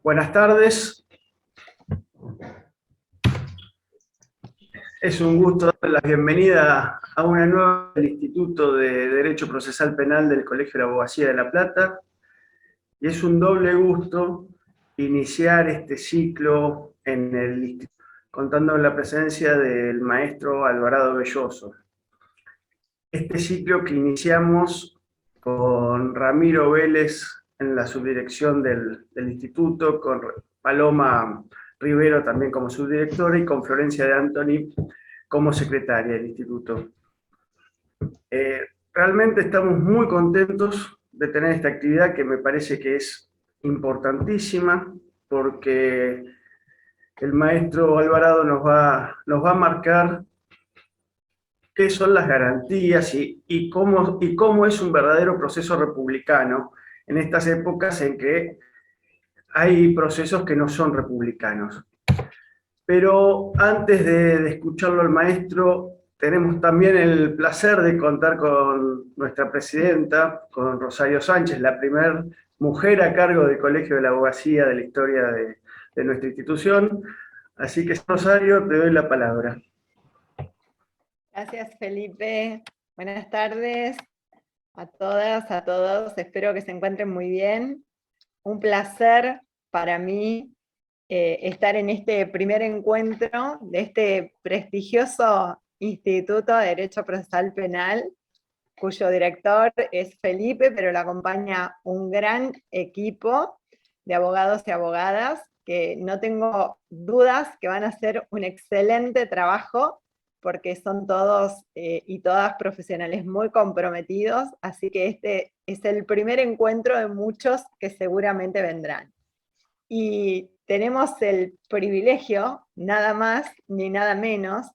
Buenas tardes. Es un gusto dar la bienvenida a una nueva del Instituto de Derecho Procesal Penal del Colegio de la Abogacía de La Plata. Y es un doble gusto iniciar este ciclo en el instituto, contando con la presencia del maestro Alvarado Belloso. Este ciclo que iniciamos con Ramiro Vélez en la subdirección del instituto, con Paloma Rivero también como subdirectora y con Florencia de Antoni como secretaria del instituto. Realmente estamos muy contentos de tener esta actividad que me parece que es importantísima porque el maestro Alvarado nos va a marcar qué son las garantías y cómo es un verdadero proceso republicano en estas épocas en que hay procesos que no son republicanos. Pero antes de escucharlo al maestro, tenemos también el placer de contar con nuestra presidenta, con Rosario Sánchez, la primera mujer a cargo del Colegio de la Abogacía de la historia de nuestra institución. Así que, Rosario, te doy la palabra. Gracias, Felipe. Buenas tardes a todas, a todos. Espero que se encuentren muy bien. Un placer para mí estar en este primer encuentro de este prestigioso Instituto de Derecho Procesal Penal, cuyo director es Felipe, pero lo acompaña un gran equipo de abogados y abogadas que no tengo dudas que van a hacer un excelente trabajo porque son todos y todas profesionales muy comprometidos, así que este es el primer encuentro de muchos que seguramente vendrán. Y tenemos el privilegio, nada más ni nada menos,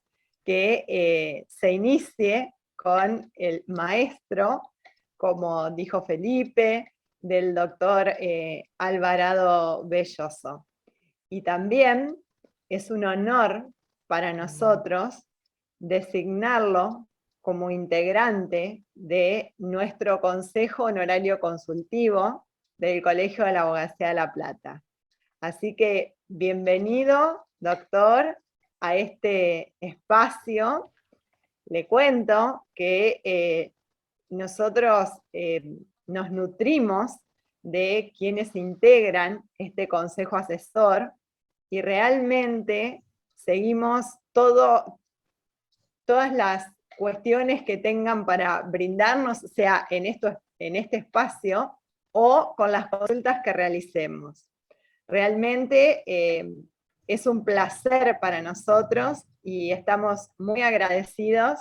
que se inicie con el maestro, como dijo Felipe, del doctor Alvarado Belloso. Y también es un honor para nosotros designarlo como integrante de nuestro Consejo Honorario Consultivo del Colegio de la Abogacía de La Plata. Así que bienvenido, doctor, a este espacio. Le cuento que nosotros nos nutrimos de quienes integran este consejo asesor y realmente seguimos todas las cuestiones que tengan para brindarnos, sea en este espacio o con las consultas que realicemos. Realmente es un placer para nosotros y estamos muy agradecidos,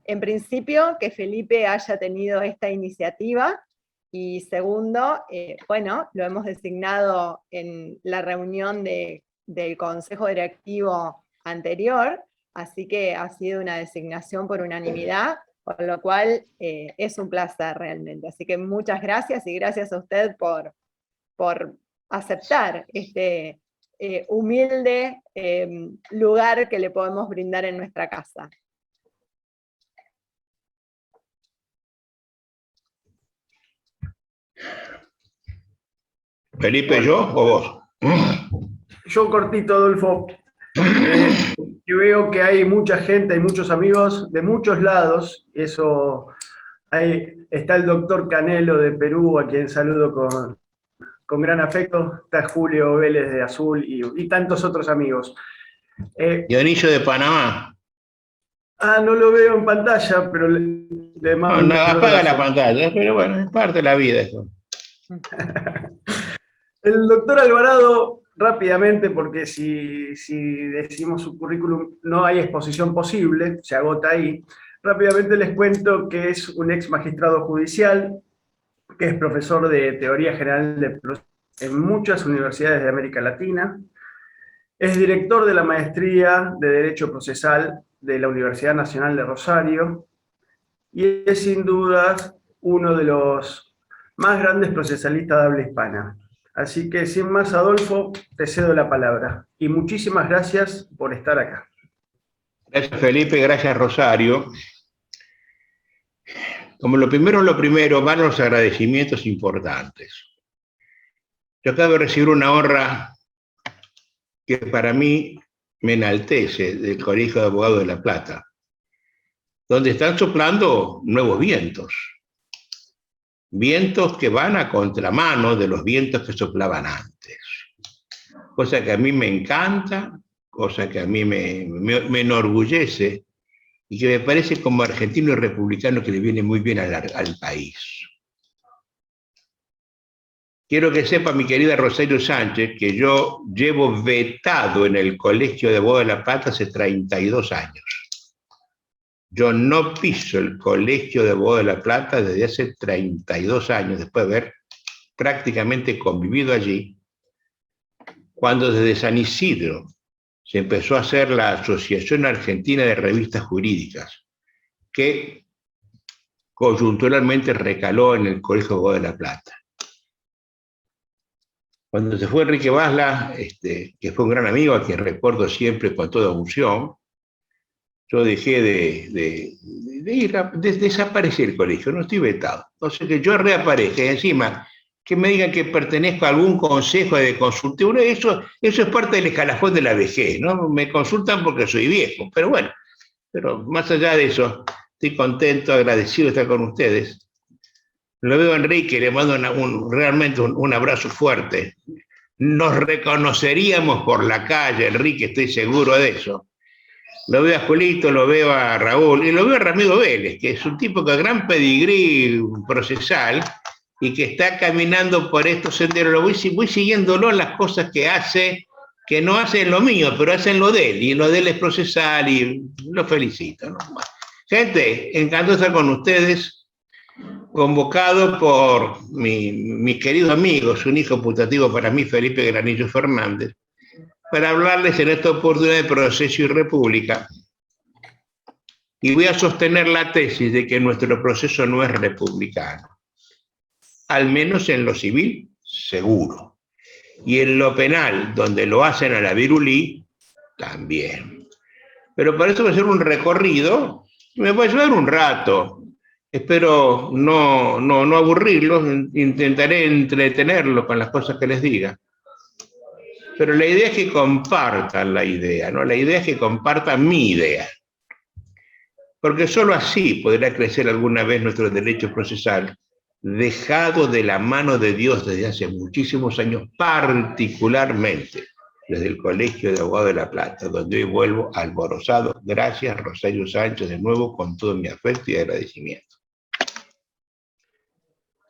en principio, que Felipe haya tenido esta iniciativa, y segundo, bueno, lo hemos designado en la reunión del Consejo Directivo anterior, así que ha sido una designación por unanimidad, con lo cual es un placer realmente. Así que muchas gracias y gracias a usted por aceptar este humilde lugar que le podemos brindar en nuestra casa. Felipe, ¿yo o vos? Yo cortito, Adolfo. Yo veo que hay mucha gente, hay muchos amigos de muchos lados. Eso, ahí está el doctor Canelo de Perú, a quien saludo con gran afecto. Está Julio Vélez de Azul y tantos otros amigos. Dionisio de Panamá. No lo veo en pantalla, pero le mando No, apaga la pantalla, pero bueno, es parte de la vida eso. El doctor Alvarado, rápidamente, porque si decimos su currículum no hay exposición posible, se agota ahí. Rápidamente les cuento que es un ex magistrado judicial, que es profesor de Teoría General en muchas universidades de América Latina, es director de la Maestría de Derecho Procesal de la Universidad Nacional de Rosario, y es sin dudas uno de los más grandes procesalistas de habla hispana. Así que, sin más, Adolfo, te cedo la palabra. Y muchísimas gracias por estar acá. Gracias, Felipe, gracias, Rosario. Como lo primero, van los agradecimientos importantes. Yo acabo de recibir una honra que para mí me enaltece del Colegio de Abogados de La Plata, donde están soplando nuevos vientos. Vientos que van a contramano de los vientos que soplaban antes. Cosa que a mí me encanta, cosa que a mí me enorgullece y que me parece como argentino y republicano que le viene muy bien al país. Quiero que sepa mi querida Rosario Sánchez que yo llevo vetado en el Colegio de Abogados de La Plata hace 32 años. Yo no piso el Colegio de Abogados de La Plata desde hace 32 años, después de haber prácticamente convivido allí, cuando desde San Isidro se empezó a hacer la Asociación Argentina de Revistas Jurídicas, que coyunturalmente recaló en el Colegio de Abogados de La Plata. Cuando se fue Enrique Basla, que fue un gran amigo a quien recuerdo siempre con toda emoción, yo dejé de desaparecer el colegio, no estoy vetado. Entonces que yo reaparezca y encima que me digan que pertenezco a algún consejo de consultivo, eso es parte del escalafón de la vejez, ¿no? Me consultan porque soy viejo, pero bueno, pero más allá de eso, estoy contento, agradecido de estar con ustedes. Lo veo a Enrique, le mando realmente un abrazo fuerte. Nos reconoceríamos por la calle, Enrique, estoy seguro de eso. Lo veo a Julito, lo veo a Raúl y lo veo a Ramiro Vélez, que es un tipo con gran pedigrí procesal y que está caminando por estos senderos. Voy siguiéndolo en las cosas que hace, que no hace en lo mío, pero hace en lo de él, y lo de él es procesal y lo felicito, ¿no? Gente, encantado de estar con ustedes. Convocado por mi querido amigo, su hijo putativo para mí, Felipe Granillo Fernández, para hablarles en esta oportunidad de Proceso y República. Y voy a sostener la tesis de que nuestro proceso no es republicano. Al menos en lo civil, seguro. Y en lo penal, donde lo hacen a la virulí, también. Pero para eso va a ser un recorrido, me va a llevar un rato. Espero no aburrirlos, intentaré entretenerlos con las cosas que les diga. Pero la idea es que compartan la idea, ¿no? La idea es que compartan mi idea. Porque solo así podrá crecer alguna vez nuestro derecho procesal, dejado de la mano de Dios desde hace muchísimos años, particularmente desde el Colegio de Abogados de La Plata, donde hoy vuelvo alborozado. Gracias, Rosario Sánchez, de nuevo, con todo mi afecto y agradecimiento.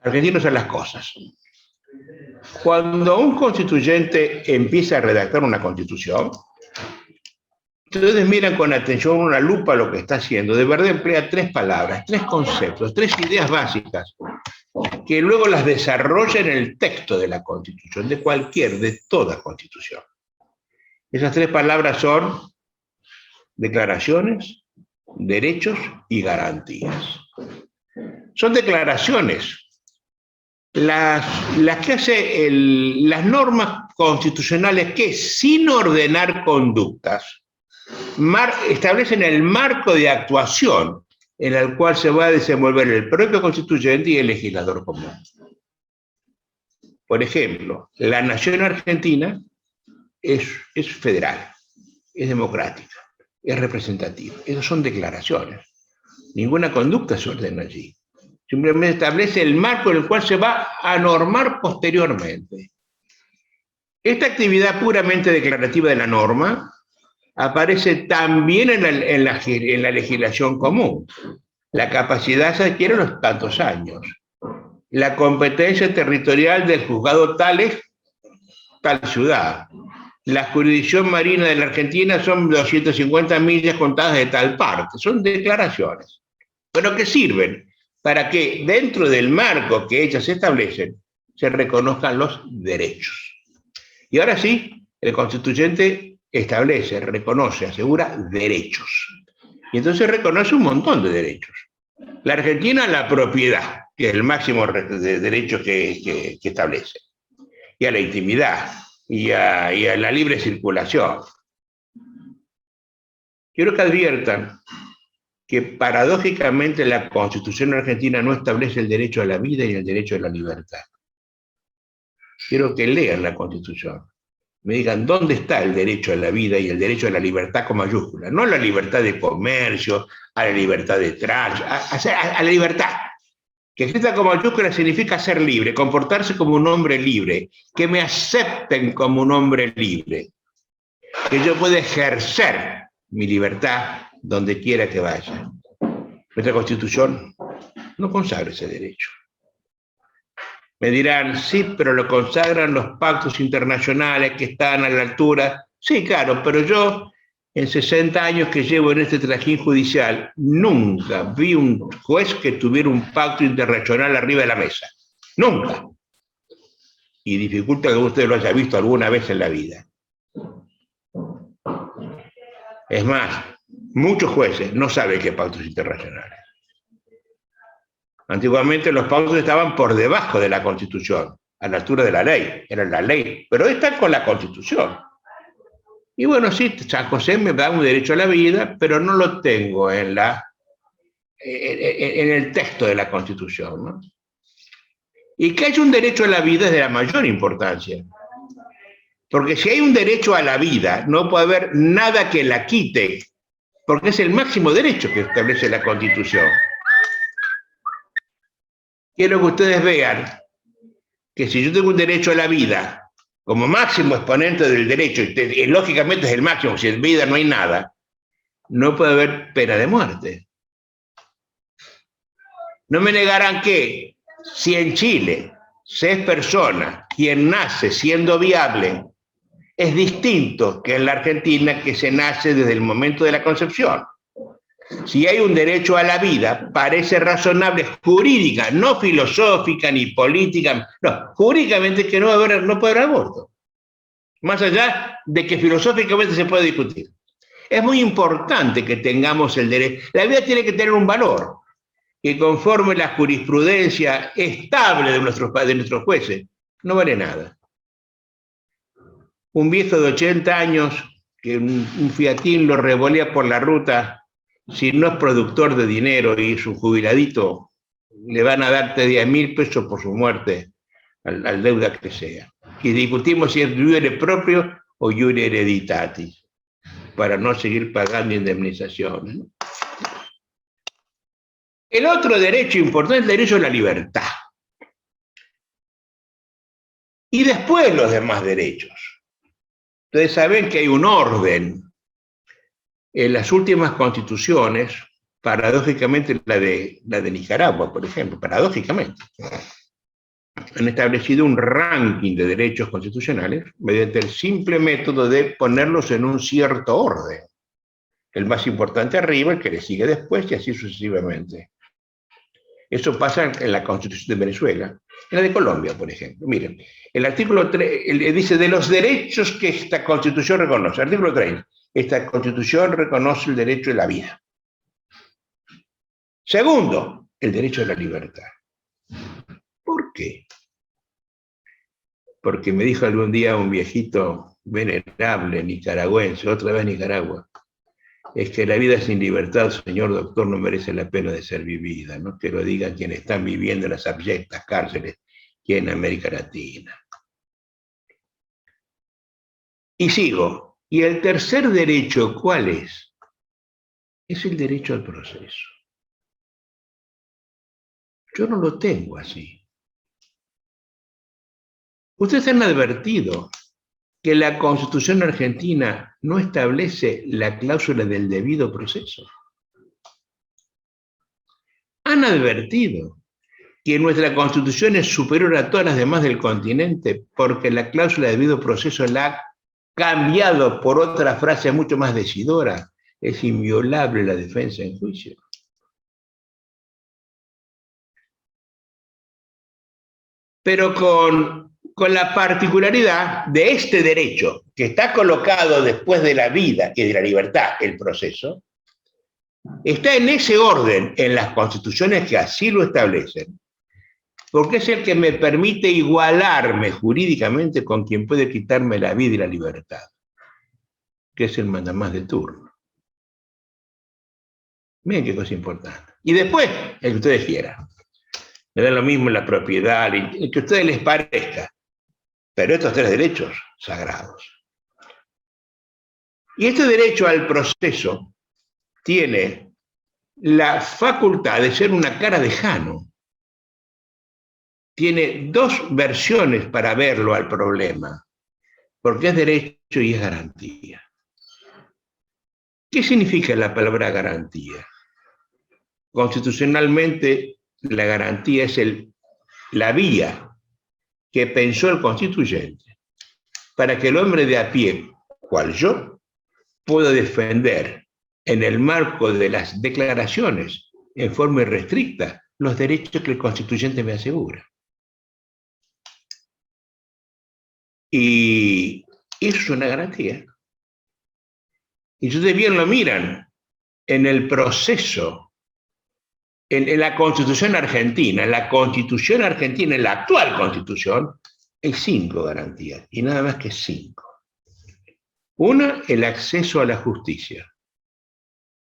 Argentinos a las cosas. Cuando un constituyente empieza a redactar una constitución, ustedes miran con atención, una lupa lo que está haciendo. De verdad emplea 3 palabras, 3 conceptos, 3 ideas básicas, que luego las desarrolla en el texto de la constitución, de toda constitución. Esas 3 palabras son declaraciones, derechos y garantías. Son declaraciones. Las que hace las normas constitucionales que, sin ordenar conductas, establecen el marco de actuación en el cual se va a desenvolver el propio constituyente y el legislador común. Por ejemplo, la nación argentina es federal, es democrática, es representativa. Esas son declaraciones. Ninguna conducta se ordena allí. Simplemente establece el marco en el cual se va a normar posteriormente. Esta actividad puramente declarativa de la norma aparece también en la legislación común. La capacidad se adquiere a los tantos años. La competencia territorial del juzgado tal ciudad. La jurisdicción marina de la Argentina son 250 millas contadas de tal parte. Son declaraciones. ¿Pero qué sirven? Para que dentro del marco que ellas establecen se reconozcan los derechos. Y ahora sí, el constituyente establece, reconoce, asegura derechos. Y entonces reconoce un montón de derechos. La Argentina, la propiedad, que es el máximo de derechos que establece. Y a la intimidad, y a la libre circulación. Quiero que adviertan que paradójicamente la Constitución argentina no establece el derecho a la vida y el derecho a la libertad. quiero que lean la Constitución. Me digan dónde está el derecho a la vida y el derecho a la libertad con mayúscula. No la libertad de comercio, a la libertad de tránsito, a la libertad. Que escrita con mayúscula significa ser libre, comportarse como un hombre libre, que me acepten como un hombre libre, que yo pueda ejercer mi libertad donde quiera que vaya. Nuestra Constitución no consagra ese derecho. Me dirán, sí, pero lo consagran los pactos internacionales que están a la altura. Sí, claro, pero yo, en 60 años que llevo en este trajín judicial, nunca vi un juez que tuviera un pacto internacional arriba de la mesa. Nunca. Y dificulta que usted lo haya visto alguna vez en la vida. Es más, muchos jueces no saben qué pactos internacionales. Antiguamente los pactos estaban por debajo de la Constitución, a la altura de la ley, era la ley, pero hoy están con la Constitución. Y bueno, sí, San José me da un derecho a la vida, pero no lo tengo en el texto de la Constitución, ¿no? Y que haya un derecho a la vida es de la mayor importancia. Porque si hay un derecho a la vida, no puede haber nada que la quite, porque es el máximo derecho que establece la Constitución. Quiero que ustedes vean que si yo tengo un derecho a la vida, como máximo exponente del derecho, y lógicamente es el máximo, si en vida no hay nada, no puede haber pena de muerte. No me negarán que si en Chile se es persona quien nace siendo viable, es distinto que en la Argentina, que se nace desde el momento de la concepción. Si hay un derecho a la vida, parece razonable jurídica, no filosófica ni política, no, jurídicamente que no puede haber aborto. Más allá de que filosóficamente se puede discutir. Es muy importante que tengamos el derecho. La vida tiene que tener un valor, que conforme la jurisprudencia estable de nuestros jueces, no vale nada. Un viejo de 80 años, que un fiatín lo revolea por la ruta, si no es productor de dinero y es un jubiladito, le van a darte 10.000 pesos por su muerte, al deuda que sea. Y discutimos si es iure propio o iure hereditatis, para no seguir pagando indemnizaciones, ¿no? El otro derecho importante es el derecho a la libertad. Y después los demás derechos. Ustedes saben que hay un orden. En las últimas constituciones, paradójicamente la de Nicaragua, por ejemplo, paradójicamente, han establecido un ranking de derechos constitucionales mediante el simple método de ponerlos en un cierto orden. El más importante arriba, el que le sigue después, y así sucesivamente. Eso pasa en la Constitución de Venezuela, en la de Colombia, por ejemplo. Miren, el artículo 3 dice de los derechos que esta Constitución reconoce. Artículo 3. Esta Constitución reconoce el derecho de la vida. Segundo, el derecho a la libertad. ¿Por qué? Porque me dijo algún día un viejito venerable nicaragüense, otra vez Nicaragua, es que la vida sin libertad, señor doctor, no merece la pena de ser vivida, ¿no? Que lo digan quienes están viviendo en las abyectas cárceles aquí en América Latina. Y sigo. Y el tercer derecho, ¿cuál es? Es el derecho al proceso. Yo no lo tengo así. Ustedes han advertido que la Constitución argentina no establece la cláusula del debido proceso. Han advertido que nuestra Constitución es superior a todas las demás del continente porque la cláusula del debido proceso la ha cambiado por otra frase mucho más decidora: es inviolable la defensa en juicio. Pero con la particularidad de este derecho, que está colocado después de la vida y de la libertad, el proceso, está en ese orden en las constituciones que así lo establecen, porque es el que me permite igualarme jurídicamente con quien puede quitarme la vida y la libertad, que es el mandamás de turno. Miren qué cosa importante. Y después, el que ustedes quieran. Me da lo mismo la propiedad, el que a ustedes les parezca. pero estos tres derechos sagrados. Y este derecho al proceso tiene la facultad de ser una cara de Jano. Tiene dos versiones para verlo al problema, porque es derecho y es garantía. ¿Qué significa la palabra garantía? Constitucionalmente, la garantía es la vía que pensó el constituyente para que el hombre de a pie, cual yo, pueda defender en el marco de las declaraciones en forma irrestricta los derechos que el constituyente me asegura. Y eso es una garantía. Y ustedes bien lo miran en el proceso, en la Constitución argentina, en la actual Constitución, hay 5 garantías, y nada más que 5. Una, el acceso a la justicia,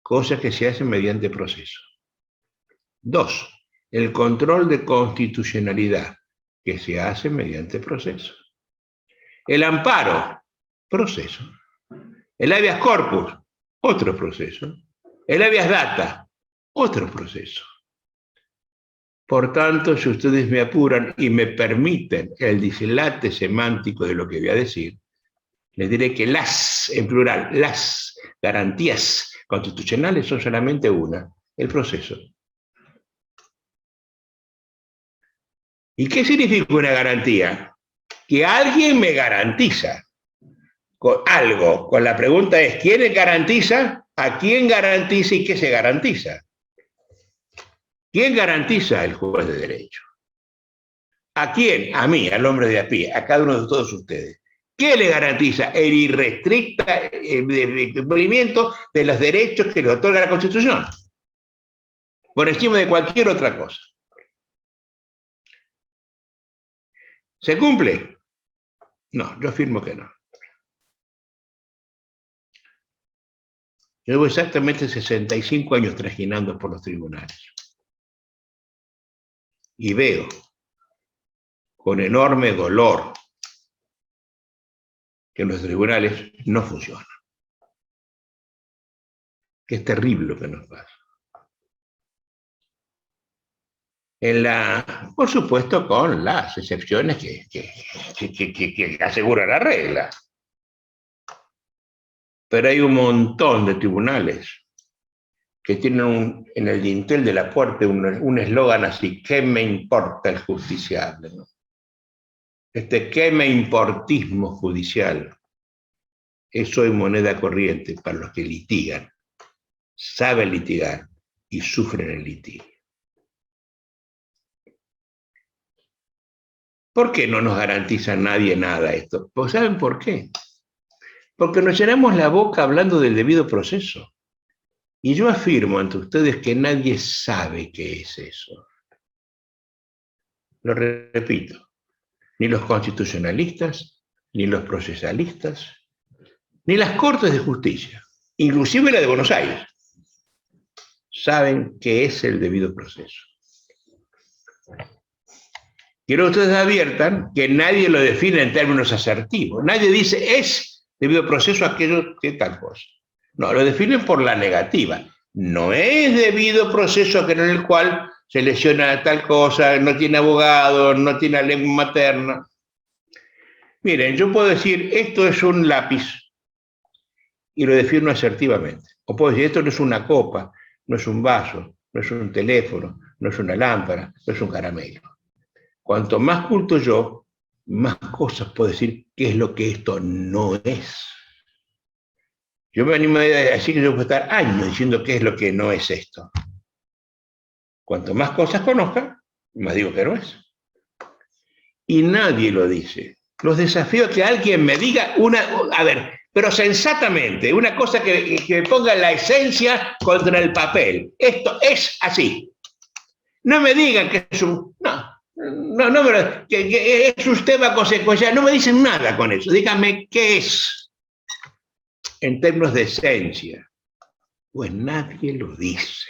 cosa que se hace mediante proceso. 2, el control de constitucionalidad, que se hace mediante proceso. El amparo, proceso. El habeas corpus, otro proceso. El habeas data, otro proceso. Por tanto, si ustedes me apuran y me permiten el dislate semántico de lo que voy a decir, les diré que en plural, las garantías constitucionales son solamente una, el proceso. ¿Y qué significa una garantía? Que alguien me garantiza con algo. Con la pregunta es, ¿quién garantiza? ¿A quién garantiza y qué se garantiza? ¿Quién garantiza? El juez de derecho. ¿A quién? A mí, al hombre de a pie, a cada uno de todos ustedes. ¿Qué le garantiza? El irrestricto cumplimiento de los derechos que le otorga la Constitución, por encima de cualquier otra cosa. ¿Se cumple? No, yo afirmo que no. Yo llevo exactamente 65 años trajinando por los tribunales. Y veo con enorme dolor que los tribunales no funcionan. Que es terrible lo que nos pasa. Por supuesto, con las excepciones que aseguran la regla. Pero hay un montón de tribunales que tienen en el dintel de la puerta un eslogan así: ¿qué me importa el justiciable? ¿No? ¿Qué me importismo judicial? Eso es moneda corriente para los que litigan, saben litigar y sufren el litigio. ¿Por qué no nos garantiza nadie nada esto? Pues ¿saben por qué? Porque nos llenamos la boca hablando del debido proceso. Y yo afirmo ante ustedes que nadie sabe qué es eso. Lo repito, ni los constitucionalistas, ni los procesalistas, ni las Cortes de Justicia, inclusive la de Buenos Aires, saben qué es el debido proceso. Quiero que ustedes adviertan que nadie lo define en términos asertivos. Nadie dice, es debido proceso aquello que tal cosa. No, lo definen por la negativa. No es debido proceso aquel en el cual se lesiona tal cosa, no tiene abogado, no tiene lengua materna. Miren, yo puedo decir, esto es un lápiz, y lo defino asertivamente. O puedo decir, esto no es una copa, no es un vaso, no es un teléfono, no es una lámpara, no es un caramelo. Cuanto más culto yo, más cosas puedo decir qué es lo que esto no es. Yo me animo a decir que yo puedo estar años diciendo qué es lo que no es esto. Cuanto más cosas conozca, más digo que no es. Y nadie lo dice. Los desafío a que alguien me diga pero sensatamente, una cosa que ponga la esencia contra el papel. Esto es así. No me digan que es un... que es un tema consecuencial. No me dicen nada con eso. Díganme qué es en términos de esencia. Pues nadie lo dice.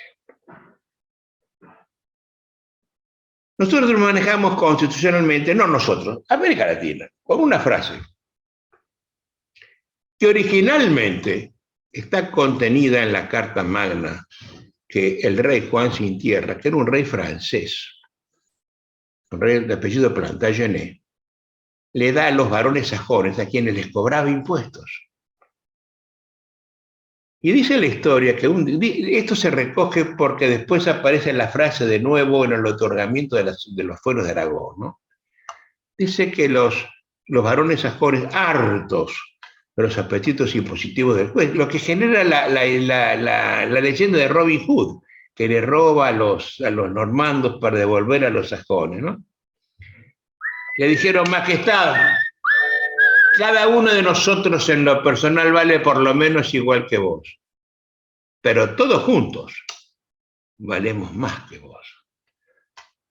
Nosotros nos manejamos constitucionalmente, no nosotros, América Latina, con una frase que originalmente está contenida en la Carta Magna que el rey Juan Sin Tierra, que era un rey francés, un rey de apellido Plantagenet, le da a los varones sajones a quienes les cobraba impuestos. Y dice la historia que esto se recoge porque después aparece la frase de nuevo en el otorgamiento de los fueros de Aragón, ¿no? Dice que los varones sajones, hartos de los apetitos impositivos del juez, lo que genera la leyenda de Robin Hood, que le roba a los normandos para devolver a los sajones, ¿no? Le dijeron: Majestad, cada uno de nosotros en lo personal vale por lo menos igual que vos, pero todos juntos valemos más que vos.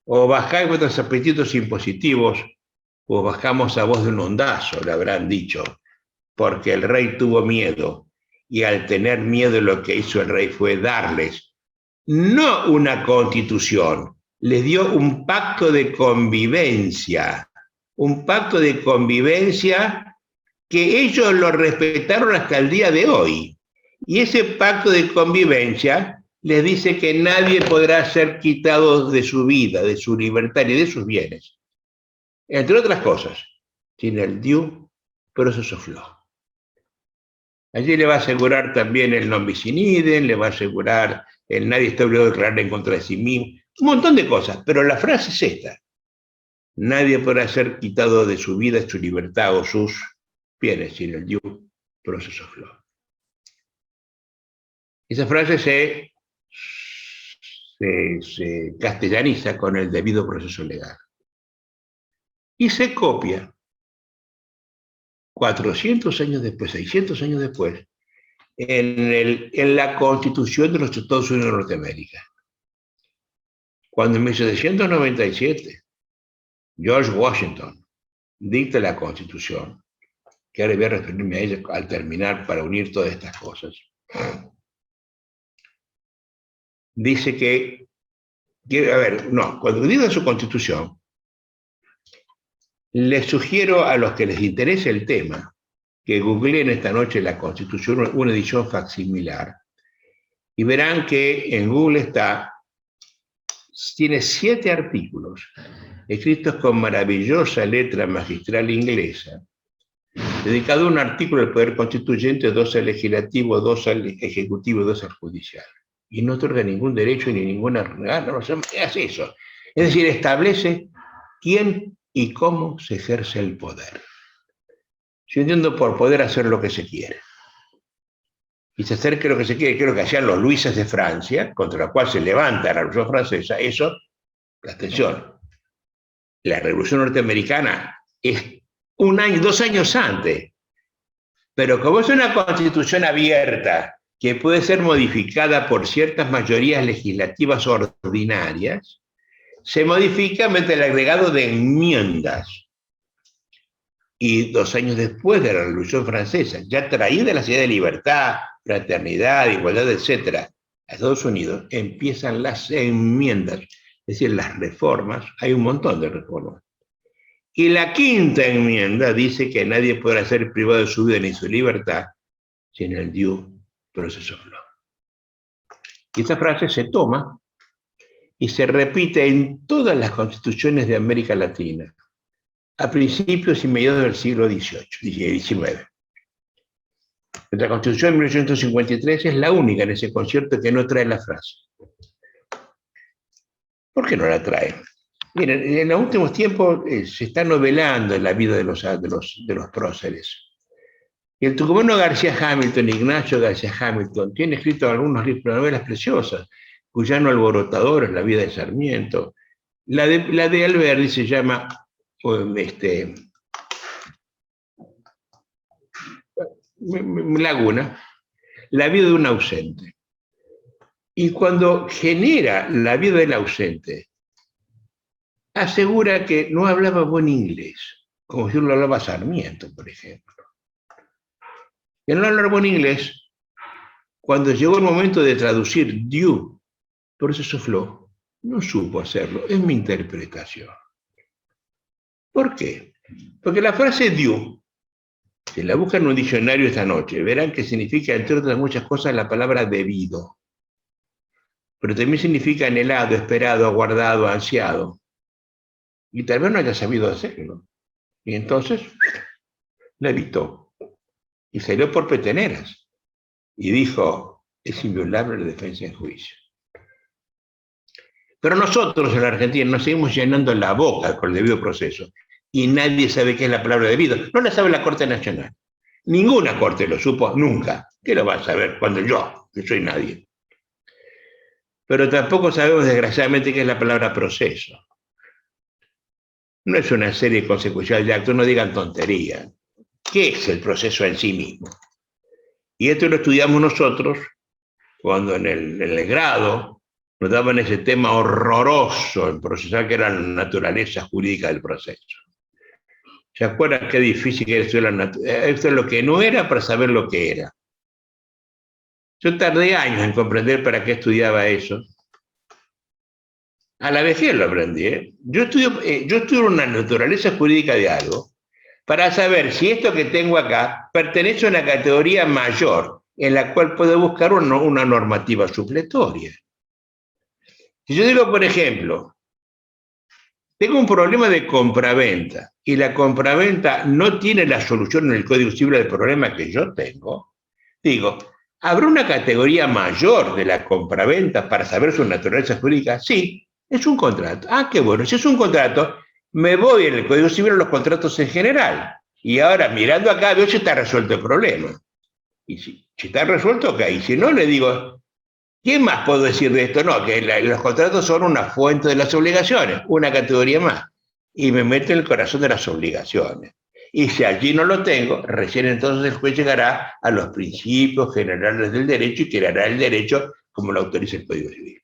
O bajáis vuestros apetitos impositivos, o bajamos a vos de un ondazo, le habrán dicho, porque el rey tuvo miedo, y al tener miedo lo que hizo el rey fue darles, no una constitución, les dio un pacto de convivencia que ellos lo respetaron hasta el día de hoy. Y ese pacto de convivencia les dice que nadie podrá ser quitado de su vida, de su libertad y de sus bienes. Entre otras cosas, tiene el due process of law. Allí le va a asegurar también el non bis in idem, le va a asegurar el nadie está obligado a declarar en contra de sí mismo, un montón de cosas, pero la frase es esta: nadie podrá ser quitado de su vida, su libertad o sus bienes sin el due process of law. Esa frase se castellaniza con el debido proceso legal. Y se copia 400 años después, 600 años después, en la Constitución de los Estados Unidos de Norteamérica. Cuando en 1797 George Washington dicta la Constitución, que ahora voy a referirme a ella al terminar para unir todas estas cosas, dice que, cuando diga su Constitución, les sugiero a los que les interese el tema que googleen esta noche la Constitución, una edición facsimilar, y verán que en Google tiene 7 artículos escritos con maravillosa letra magistral inglesa, dedicado a un artículo del Poder Constituyente, 2 al Legislativo, 2 al Ejecutivo y 2 al Judicial. Y no otorga ningún derecho ni ninguna... No hace eso. Es decir, establece quién y cómo se ejerce el poder. Yo entiendo por poder hacer lo que se quiere. Y se acerca lo que se quiere, creo que hacían los Luises de Francia, contra la cual se levanta la Revolución Francesa. Eso, atención, la Revolución Norteamericana es 2 años antes. Pero como es una constitución abierta, que puede ser modificada por ciertas mayorías legislativas ordinarias, se modifica mediante el agregado de enmiendas. Y 2 años después de la Revolución Francesa, ya traída la idea de libertad, fraternidad, igualdad, etc., a Estados Unidos, empiezan las enmiendas, es decir, las reformas. Hay un montón de reformas. Y la 5ª enmienda dice que nadie podrá ser privado de su vida ni su libertad sin el due process of law. Y esta frase se toma y se repite en todas las constituciones de América Latina, a principios y mediados del siglo XIX. Nuestra Constitución de 1853 es la única en ese concierto que no trae la frase. ¿Por qué no la trae? Miren, en los últimos tiempos se está novelando en la vida de los próceres. Y el tucumano García Hamilton, Ignacio García Hamilton, tiene escrito algunos libros, novelas preciosas: Cuyano Alborotador, La vida de Sarmiento. La de Alberdi se llama Laguna, la vida de un ausente. Y cuando genera la vida del ausente, asegura que no hablaba buen inglés, como si lo hablaba Sarmiento, por ejemplo. Y al no hablar buen inglés, cuando llegó el momento de traducir due process of law, no supo hacerlo, es mi interpretación. ¿Por qué? Porque la frase Dieu, si la buscan en un diccionario esta noche, verán que significa, entre otras muchas cosas, la palabra debido. Pero también significa anhelado, esperado, aguardado, ansiado. Y tal vez no haya sabido hacerlo. Y entonces la evitó. Y salió por peteneras. Y dijo, es inviolable la defensa en juicio. Pero nosotros en la Argentina nos seguimos llenando la boca con el debido proceso. Y nadie sabe qué es la palabra debido. No la sabe la Corte Nacional. Ninguna corte lo supo nunca. ¿Qué lo va a saber cuando yo, que soy nadie? Pero tampoco sabemos, desgraciadamente, qué es la palabra proceso. No es una serie consecuencial de actos, no digan tontería. ¿Qué es el proceso en sí mismo? Y esto lo estudiamos nosotros cuando en el grado nos daban ese tema horroroso en procesal que era la naturaleza jurídica del proceso. ¿Se acuerdan qué difícil que era esto es lo que no era para saber lo que era? Yo tardé años en comprender para qué estudiaba eso. A la vejez lo aprendí, ¿eh? Yo estudio una naturaleza jurídica de algo para saber si esto que tengo acá pertenece a una categoría mayor en la cual puedo buscar una normativa supletoria. Si yo digo, por ejemplo, tengo un problema de compraventa y la compraventa no tiene la solución en el Código Civil del problema que yo tengo, digo, ¿habrá una categoría mayor de la compraventa para saber su naturaleza jurídica? Sí, es un contrato. Ah, qué bueno, si es un contrato, me voy en el Código Civil a los contratos en general. Y ahora, mirando acá, veo si está resuelto el problema. Y si está resuelto, ok. Y si no, le digo, ¿qué más puedo decir de esto? No, que los contratos son una fuente de las obligaciones, una categoría más. Y me meto en el corazón de las obligaciones. Y si allí no lo tengo, recién entonces el juez llegará a los principios generales del derecho y creará el derecho como lo autoriza el Código Civil.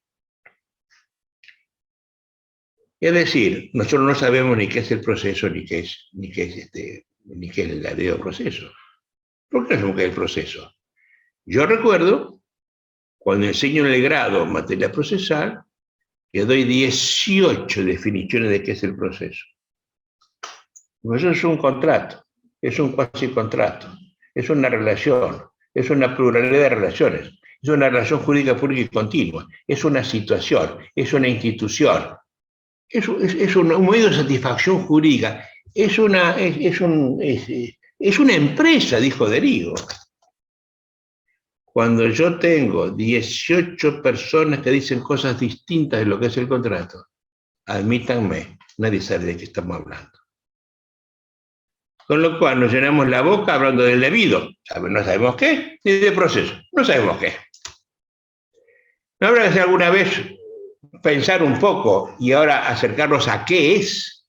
Es decir, nosotros no sabemos ni qué es el proceso, ni qué es el debido proceso. ¿Por qué no sabemos qué es el proceso? Yo recuerdo, cuando enseño en el grado materia procesal, que doy 18 definiciones de qué es el proceso. Eso es un contrato, es un cuasi contrato, es una relación, es una pluralidad de relaciones, es una relación jurídica pública y continua, es una situación, es una institución, es un medio de satisfacción jurídica, es una empresa, dijo Derigo. Cuando yo tengo 18 personas que dicen cosas distintas de lo que es el contrato, admítanme, nadie sabe de qué estamos hablando. Con lo cual nos llenamos la boca hablando del debido, no sabemos qué, ni de proceso, no sabemos qué. ¿No habrá que hacer alguna vez pensar un poco y ahora acercarnos a qué es?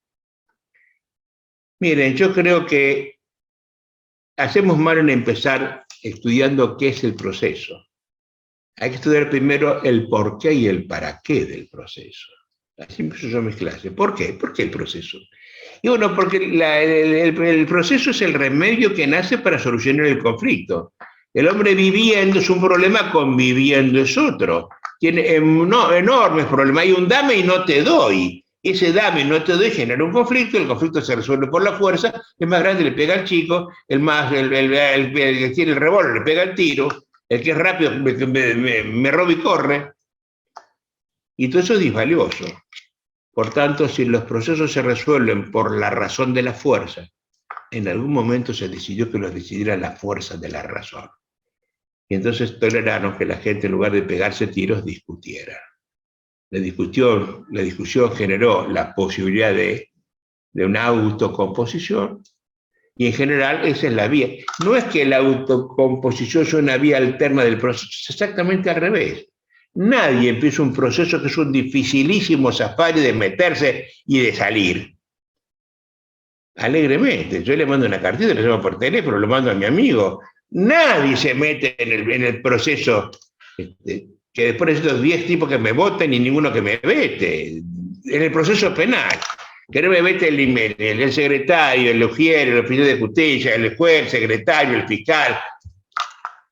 Miren, yo creo que hacemos mal en empezar estudiando qué es el proceso. Hay que estudiar primero el por qué y el para qué del proceso. Así empiezo yo mis clases. ¿Por qué? ¿Por qué el proceso? Y bueno, porque el proceso es el remedio que nace para solucionar el conflicto. El hombre viviendo es un problema, conviviendo es otro. Tiene enormes problemas. Hay un dame y no te doy. Ese dame y no te doy genera un conflicto, el conflicto se resuelve por la fuerza, el más grande le pega al chico, el que tiene el revólver le pega el tiro, el que es rápido me roba y corre. Y todo eso es disvalioso. Por tanto, si los procesos se resuelven por la razón de la fuerza, en algún momento se decidió que los decidiera la fuerza de la razón. Y entonces toleraron que la gente, en lugar de pegarse tiros, discutiera. La discusión generó la posibilidad de una autocomposición, y en general esa es la vía. No es que la autocomposición sea una vía alterna del proceso, es exactamente al revés. Nadie empieza un proceso que es un dificilísimo safari de meterse y de salir. Alegremente, yo le mando una cartita, le llamo por teléfono, lo mando a mi amigo. Nadie se mete en el proceso, que después de estos 10 tipos que me voten y ninguno que me vete. En el proceso penal, que no me vete el secretario, el ujier, el oficial de justicia, el juez, el secretario, el fiscal.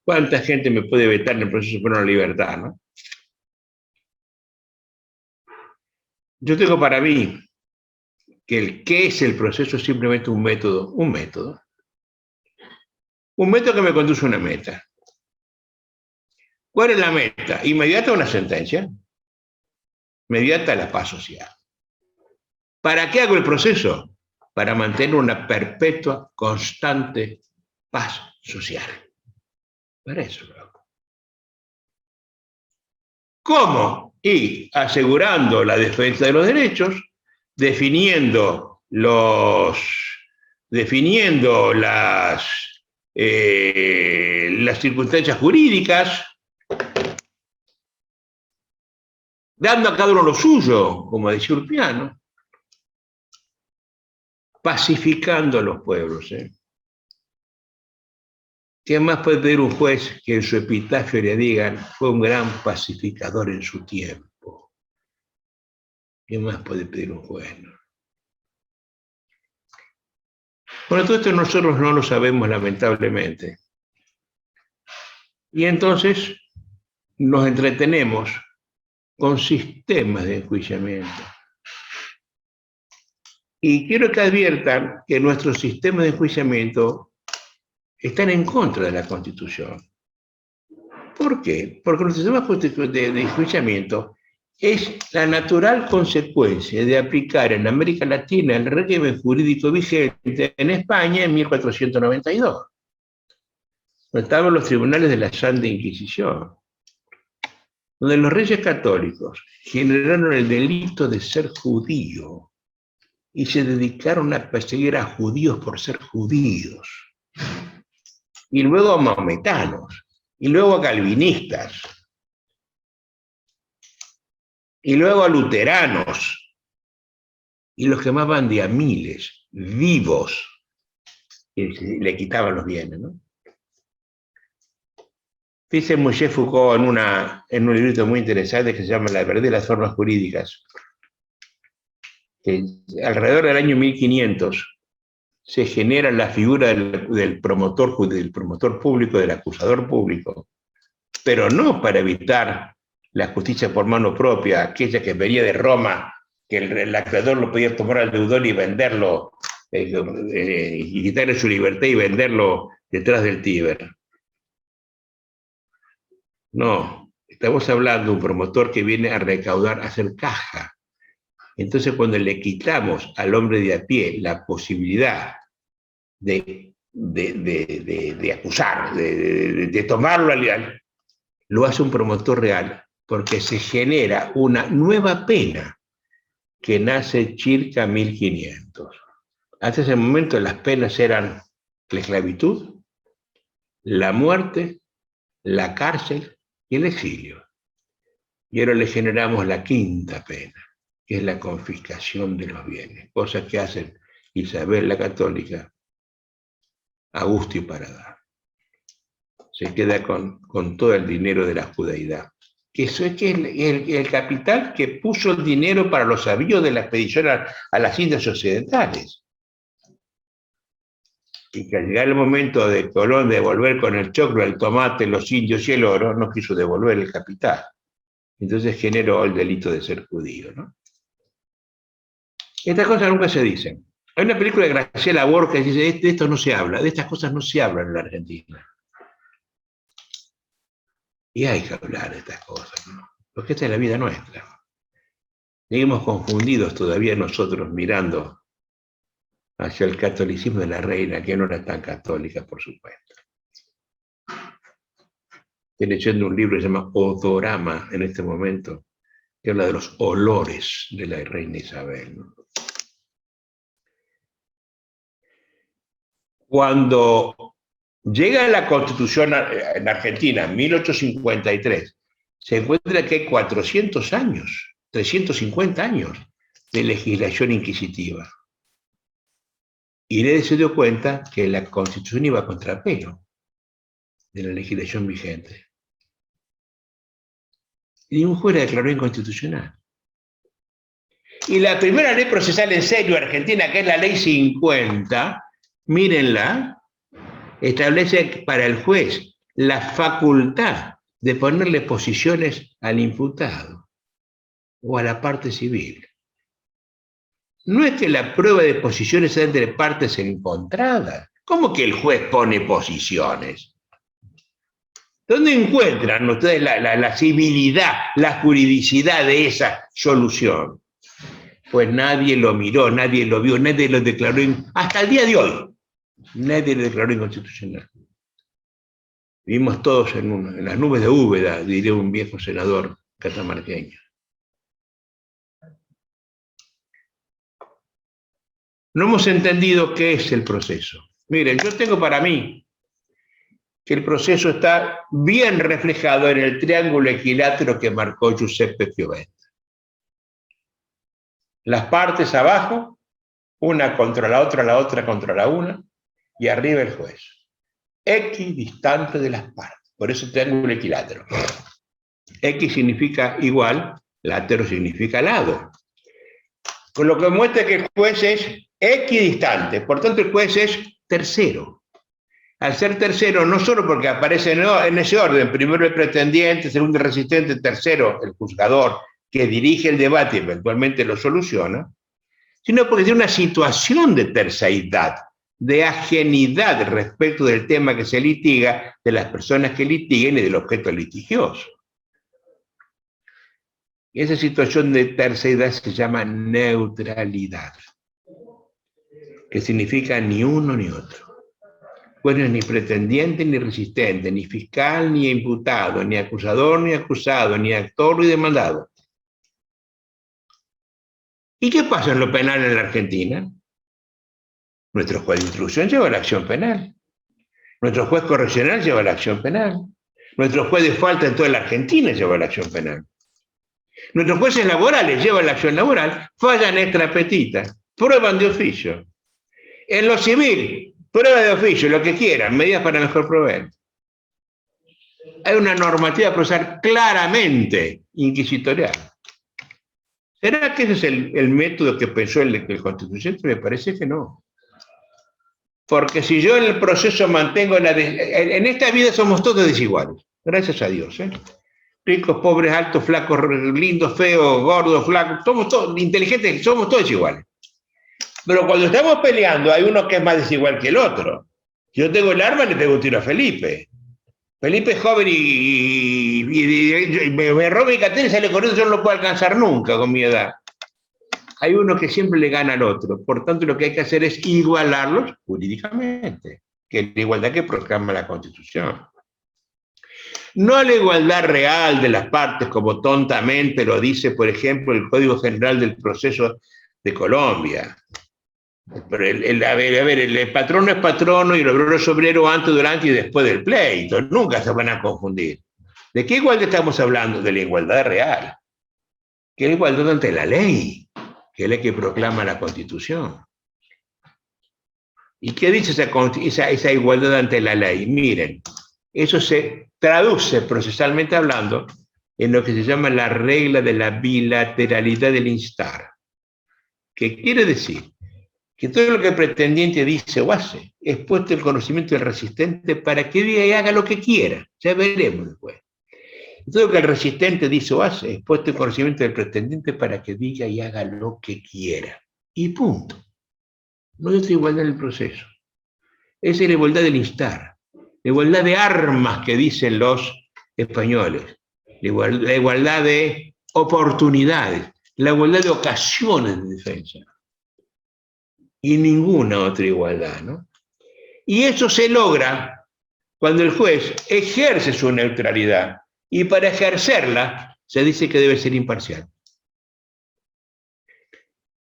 ¿Cuánta gente me puede vetar en el proceso penal de libertad, no? Yo tengo para mí que el qué es el proceso es simplemente un método que me conduce a una meta. ¿Cuál es la meta? Inmediata una sentencia, inmediata la paz social. ¿Para qué hago el proceso? Para mantener una perpetua, constante paz social. Para eso lo hago. ¿Cómo? Y asegurando la defensa de los derechos, definiendo las circunstancias jurídicas, dando a cada uno lo suyo, como decía Urpiano, pacificando a los pueblos. ¿Qué más puede pedir un juez que en su epitafio le digan fue un gran pacificador en su tiempo? ¿Qué más puede pedir un juez? Bueno, todo esto nosotros no lo sabemos, lamentablemente. Y entonces nos entretenemos con sistemas de enjuiciamiento. Y quiero que adviertan que nuestros sistemas de enjuiciamiento están en contra de la Constitución. ¿Por qué? Porque nuestro sistema de enjuiciamiento es la natural consecuencia de aplicar en América Latina el régimen jurídico vigente en España en 1492. Estaban los tribunales de la Santa Inquisición, donde los reyes católicos generaron el delito de ser judío y se dedicaron a perseguir a judíos por ser judíos, y luego a maometanos, y luego a calvinistas, y luego a luteranos, y los quemaban de a miles, vivos, y le quitaban los bienes, ¿no? Dice Michel Foucault en un librito muy interesante que se llama La verdad de las formas jurídicas, que alrededor del año 1500 se genera la figura del promotor público, del acusador público, pero no para evitar la justicia por mano propia, aquella que venía de Roma, que el acreedor lo podía tomar al deudor y venderlo, y quitarle su libertad y venderlo detrás del Tíber. No, estamos hablando de un promotor que viene a recaudar, a hacer caja. Entonces, cuando le quitamos al hombre de a pie la posibilidad de acusar, de tomarlo, lo hace un promotor real, porque se genera una nueva pena que nace circa 1500. Hasta ese momento las penas eran la esclavitud, la muerte, la cárcel y el exilio. Y ahora le generamos la quinta pena, que es la confiscación de los bienes, cosa que hacen Isabel la Católica a gusto y para dar. Se queda con todo el dinero de la judeidad. Que eso es que el capital que puso el dinero para los avíos de la expedición a las Indias Occidentales. Y que al llegar el momento de Colón de volver con el choclo, el tomate, los indios y el oro, no quiso devolver el capital. Entonces generó el delito de ser judío, ¿no? Estas cosas nunca se dicen. Hay una película de Graciela Borges que dice, de esto no se habla, de estas cosas no se hablan en la Argentina. Y hay que hablar de estas cosas, ¿no? Porque esta es la vida nuestra. Seguimos confundidos todavía nosotros mirando hacia el catolicismo de la reina, que no era tan católica, por supuesto. Estoy leyendo un libro que se llama Odorama en este momento, que habla de los olores de la reina Isabel, ¿no? Cuando llega la Constitución en Argentina, en 1853, se encuentra que hay 400 años, 350 años de legislación inquisitiva. Y nadie se dio cuenta que la Constitución iba a contrapelo de la legislación vigente. Y ningún juez la declaró inconstitucional. Y la primera ley procesal en serio argentina, que es la Ley 50, mírenla, establece para el juez la facultad de ponerle posiciones al imputado o a la parte civil. no es que la prueba de posiciones sea entre partes encontradas. ¿Cómo que el juez pone posiciones? ¿Dónde encuentran ustedes la civilidad, la juridicidad de esa solución? Pues nadie lo miró, nadie lo vio, nadie lo declaró, hasta el día de hoy, nadie lo declaró inconstitucional. Vivimos todos en las nubes de Úbeda, diría un viejo senador catamarqueño. No hemos entendido qué es el proceso. Miren, yo tengo para mí que el proceso está bien reflejado en el triángulo equilátero que marcó Giuseppe Pioventi. Las partes abajo, una contra la otra contra la una, y arriba el juez. Equidistante de las partes. Por eso triángulo equilátero. X significa igual, látero significa lado. Con lo que muestra que el juez es equidistante, por tanto el juez es tercero. Al ser tercero, no solo porque aparece en ese orden, primero el pretendiente, segundo el resistente, tercero el juzgador, que dirige el debate y eventualmente lo soluciona, sino porque tiene una situación de terceridad, de ajenidad respecto del tema que se litiga, de las personas que litiguen y del objeto litigioso. Esa situación de terceridad se llama neutralidad, que significa ni uno ni otro. Pues no es ni pretendiente ni resistente, ni fiscal ni imputado, ni acusador ni acusado, ni actor ni demandado. ¿Y qué pasa en lo penal en la Argentina? Nuestro juez de instrucción lleva la acción penal. Nuestro juez correccional lleva la acción penal. Nuestro juez de falta en toda la Argentina lleva la acción penal. Nuestros jueces laborales llevan la acción laboral, fallan extra petita, prueban de oficio. En lo civil, prueba de oficio, lo que quieran, medidas para mejor proveer. Hay una normativa procesal claramente inquisitorial. ¿Será que ese es el método que pensó el constituyente? Me parece que no. Porque si yo en el proceso mantengo en esta vida somos todos desiguales, gracias a Dios, ¿eh? Ricos, pobres, altos, flacos, lindos, feos, gordos, flacos, somos todos inteligentes, somos todos iguales. Pero cuando estamos peleando hay uno que es más desigual que el otro. Si yo tengo el arma, le pego un tiro a Felipe. Felipe es joven y me roba mi cartera y sale corriendo, yo no lo puedo alcanzar nunca con mi edad. Hay uno que siempre le gana al otro. Por tanto, lo que hay que hacer es igualarlos jurídicamente, que es la igualdad que proclama la Constitución. No a la igualdad real de las partes, como tontamente lo dice, por ejemplo, el Código General del Proceso de Colombia. Pero el patrono es patrono y el obrero es obrero antes, durante y después del pleito. Nunca se van a confundir. ¿De qué igualdad estamos hablando? De la igualdad real, que es la igualdad ante la ley, que es la que proclama la Constitución. ¿Y qué dice esa igualdad ante la ley? Miren, eso se traduce procesalmente hablando en lo que se llama la regla de la bilateralidad del instar. ¿Qué quiere decir? Que todo lo que el pretendiente dice o hace es puesto en conocimiento del resistente para que diga y haga lo que quiera. Ya veremos después. Todo lo que el resistente dice o hace es puesto en conocimiento del pretendiente para que diga y haga lo que quiera. Y punto. No hay otra igualdad en el proceso. Esa es la igualdad del instar. La igualdad de armas que dicen los españoles. La igualdad de oportunidades. La igualdad de ocasiones de defensa. Y ninguna otra igualdad, ¿no? Y eso se logra cuando el juez ejerce su neutralidad. Y para ejercerla, se dice que debe ser imparcial.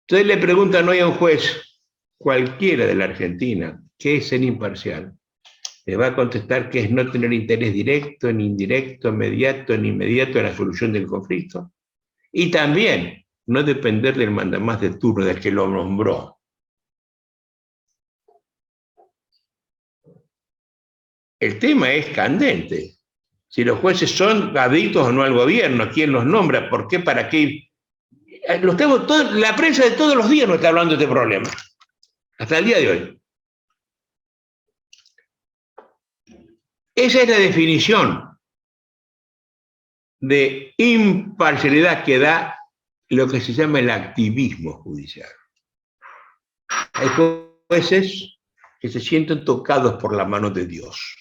Entonces le preguntan hoy a un juez, cualquiera de la Argentina, ¿qué es ser imparcial? Le va a contestar que es no tener interés directo, ni indirecto, mediato, ni inmediato en la solución del conflicto. Y también no depender del mandamás de turno, del que lo nombró. El tema es candente. Si los jueces son adictos o no al gobierno, ¿quién los nombra? ¿Por qué? ¿Para qué? La prensa de todos los días nos está hablando de este problema. Hasta el día de hoy. Esa es la definición de imparcialidad que da lo que se llama el activismo judicial. Hay jueces que se sienten tocados por la mano de Dios.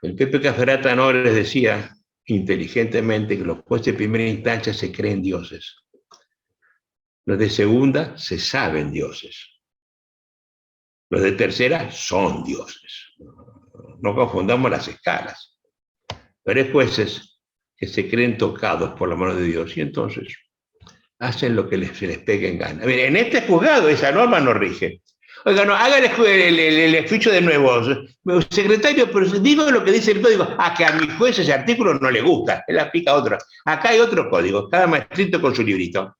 El Pepe Cafferata les decía inteligentemente que los jueces de primera instancia se creen dioses. Los de segunda se saben dioses. Los de tercera son dioses. No confundamos las escalas. Pero hay jueces que se creen tocados por la mano de Dios y entonces hacen lo que se les pegue en gana. Mira, en este juzgado esa norma no rige. Oiga, no, haga el escrito de nuevo, secretario, pero digo lo que dice el código. Que a mi juez ese artículo no le gusta, él aplica otro. Acá hay otro código, cada maestrito con su librito.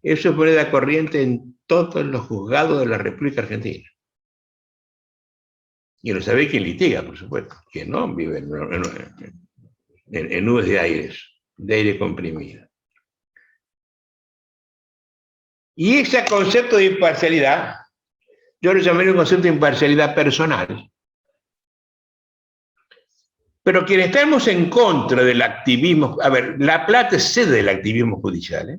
Eso es moneda corriente en todos los juzgados de la República Argentina. Y no sabe quién litiga, por supuesto, quien no vive en nubes de aire comprimido. Y ese concepto de imparcialidad, yo lo llamaría un concepto de imparcialidad personal. Pero quienes estamos en contra del activismo, a ver, La Plata es sede del activismo judicial, ¿eh?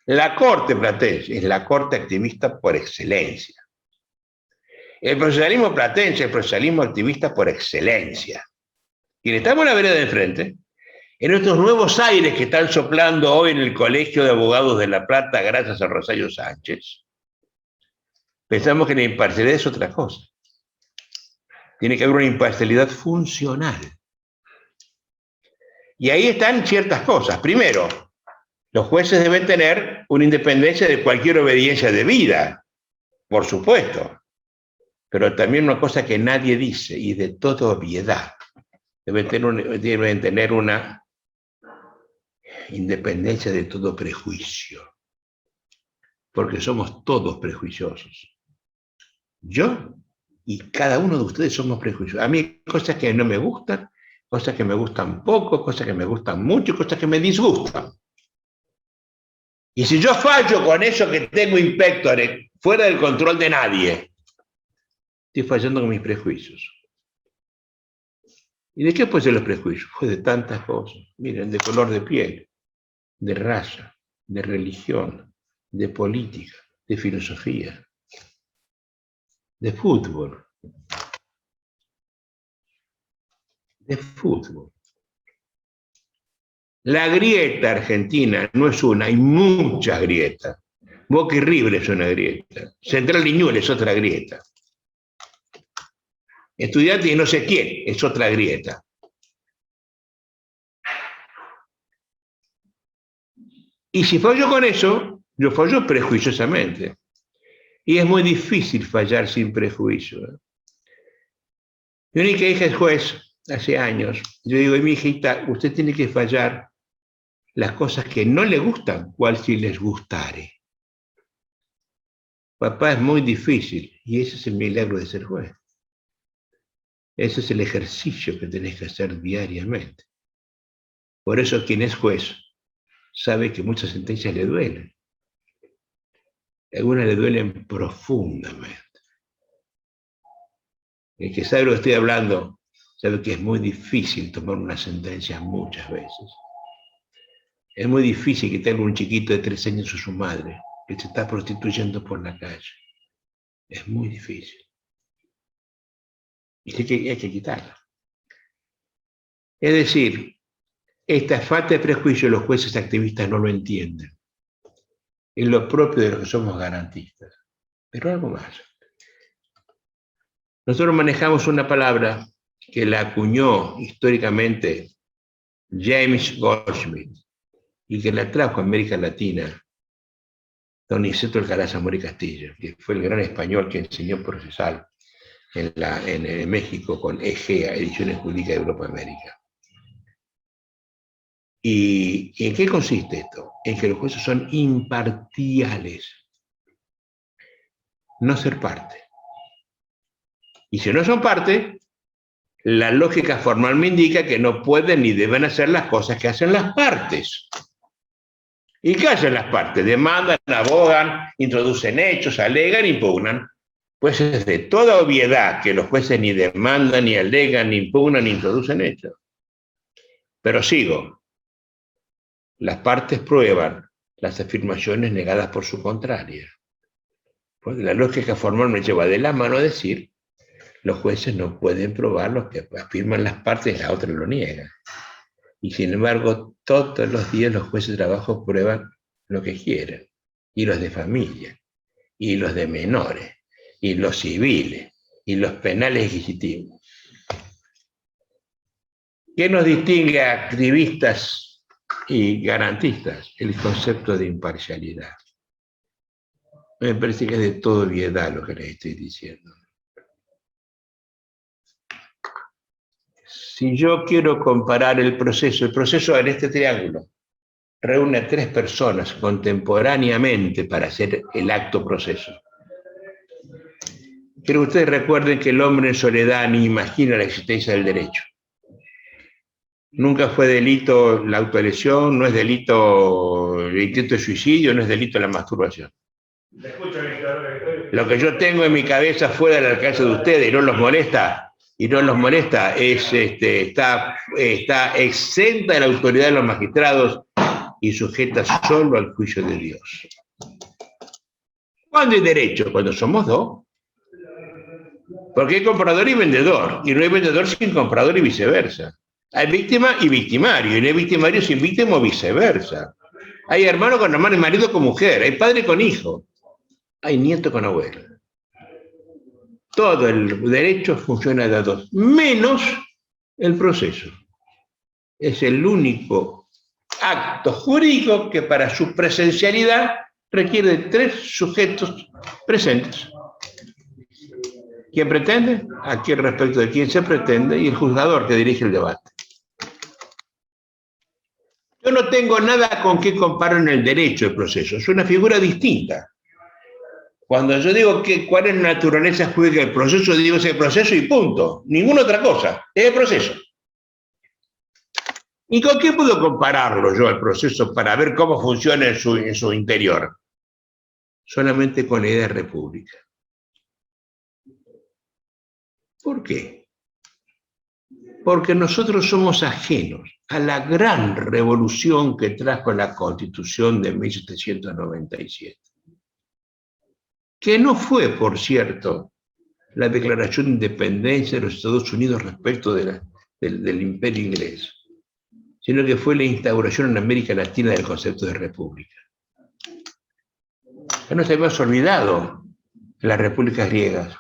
La Corte platense es la corte activista por excelencia. El procesalismo platense es el procesalismo activista por excelencia. Quienes estamos en la vereda de enfrente, en estos nuevos aires que están soplando hoy en el Colegio de Abogados de La Plata, gracias a Rosario Sánchez, pensamos que la imparcialidad es otra cosa. Tiene que haber una imparcialidad funcional. Y ahí están ciertas cosas. Primero, los jueces deben tener una independencia de cualquier obediencia debida, por supuesto. Pero también una cosa que nadie dice, y de toda obviedad. Deben tener una independencia de todo prejuicio. Porque somos todos prejuiciosos. Yo y cada uno de ustedes somos prejuiciosos. A mí hay cosas que no me gustan, cosas que me gustan poco, cosas que me gustan mucho, cosas que me disgustan. Y si yo fallo con eso que tengo inspectores, fuera del control de nadie, estoy fallando con mis prejuicios. ¿Y de qué pueden ser los prejuicios? Pues de tantas cosas. Miren, de color de piel, de raza, de religión, de política, de filosofía, de fútbol. De fútbol. La grieta argentina no es una, hay muchas grietas. Boca y River es una grieta. Central y Ñuble es otra grieta. Estudiantes y no sé quién es otra grieta. Y si fallo con eso, yo fallo prejuiciosamente. Y es muy difícil fallar sin prejuicio. Mi única hija es juez, hace años. Yo digo, mi hijita, usted tiene que fallar las cosas que no le gustan, cual si les gustare. Papá, es muy difícil, y ese es el milagro de ser juez. Ese es el ejercicio que tenés que hacer diariamente. Por eso quien es juez sabe que muchas sentencias le duelen. Algunas le duelen profundamente. El que sabe lo que estoy hablando sabe que es muy difícil tomar una sentencia muchas veces. Es muy difícil quitarle un chiquito de 3 años a su madre que se está prostituyendo por la calle. Es muy difícil. Y hay que quitarla. Es decir, esta falta de prejuicio los jueces activistas no lo entienden. Es lo propio de los que somos garantistas. Pero algo más. Nosotros manejamos una palabra que la acuñó históricamente James Goldsmith y que la trajo a América Latina don Niceto Alcaraz Zamora y Castillo, que fue el gran español que enseñó procesal en México con EGEA, Ediciones Jurídicas de Europa América. ¿Y en qué consiste esto? En que los jueces son imparciales. No ser parte. Y si no son parte, la lógica formal me indica que no pueden ni deben hacer las cosas que hacen las partes. ¿Y qué hacen las partes? Demandan, abogan, introducen hechos, alegan, impugnan. Pues es de toda obviedad que los jueces ni demandan, ni alegan, ni impugnan, ni introducen hechos. Pero sigo. Las partes prueban las afirmaciones negadas por su contraria. Porque la lógica formal me lleva de la mano a decir, los jueces no pueden probar lo que afirman las partes y la otra lo niega. Y sin embargo, todos los días los jueces de trabajo prueban lo que quieren. Y los de familia, y los de menores, y los civiles, y los penales ejecutivos. ¿Qué nos distingue a activistas y garantistas? El concepto de imparcialidad. Me parece que es de todo obviedad lo que les estoy diciendo. Si yo quiero comparar el proceso en este triángulo reúne a 3 personas contemporáneamente para hacer el acto proceso. Quiero que ustedes recuerden que el hombre en soledad ni imagina la existencia del derecho. Nunca fue delito la autolesión, no es delito el intento de suicidio, no es delito la masturbación. Lo que yo tengo en mi cabeza fuera del alcance de ustedes y no los molesta, es, está exenta de la autoridad de los magistrados y sujeta solo al juicio de Dios. ¿Cuándo hay derecho? Cuando somos dos. Porque hay comprador y vendedor, y no hay vendedor sin comprador y viceversa. Hay víctima y victimario, y no hay victimario sin víctima o viceversa. Hay hermano con hermano y marido con mujer, hay padre con hijo, hay nieto con abuelo. Todo el derecho funciona de a dos, menos el proceso. Es el único acto jurídico que para su presencialidad requiere de 3 sujetos presentes. ¿Quién pretende? Aquí respecto de quién se pretende y el juzgador que dirige el debate. Yo no tengo nada con qué comparar en el derecho el proceso, es una figura distinta. Cuando yo digo cuál es la naturaleza jurídica del proceso, digo ese proceso y punto. Ninguna otra cosa, es el proceso. ¿Y con qué puedo compararlo yo el proceso para ver cómo funciona en su interior? Solamente con la idea de república. ¿Por qué? Porque nosotros somos ajenos a la gran revolución que trajo la Constitución de 1797. Que no fue, por cierto, la declaración de independencia de los Estados Unidos respecto del imperio inglés, sino que fue la instauración en América Latina del concepto de república. Ya nos habíamos olvidado de las repúblicas griegas,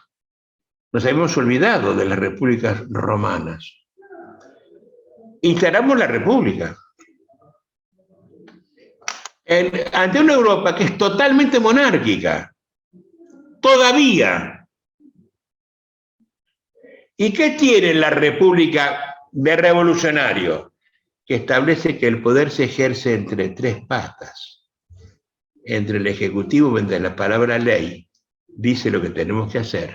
nos habíamos olvidado de las repúblicas romanas. Instalamos la república. Ante una Europa que es totalmente monárquica, todavía. ¿Y qué tiene la república de revolucionario? Que establece que el poder se ejerce entre 3 patas. Entre el ejecutivo, entre la palabra ley, dice lo que tenemos que hacer.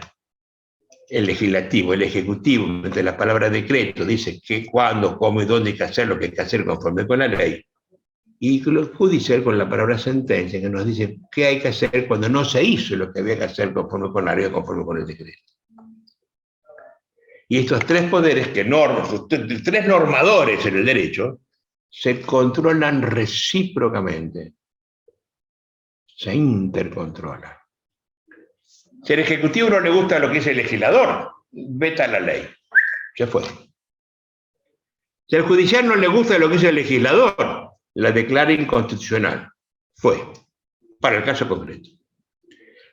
El legislativo, el ejecutivo, entre la palabra decreto, dice qué, cuándo, cómo y dónde hay que hacer lo que hay que hacer conforme con la ley. Y lo judicial con la palabra sentencia, que nos dice qué hay que hacer cuando no se hizo lo que había que hacer conforme con la ley o conforme con el decreto. Y estos 3 poderes, que 3 normadores en el derecho, se controlan recíprocamente. Se intercontrolan. Si al Ejecutivo no le gusta lo que dice el legislador, veta la ley. Se fue. Si al Judicial no le gusta lo que dice el legislador, la declara inconstitucional. Fue. Para el caso concreto.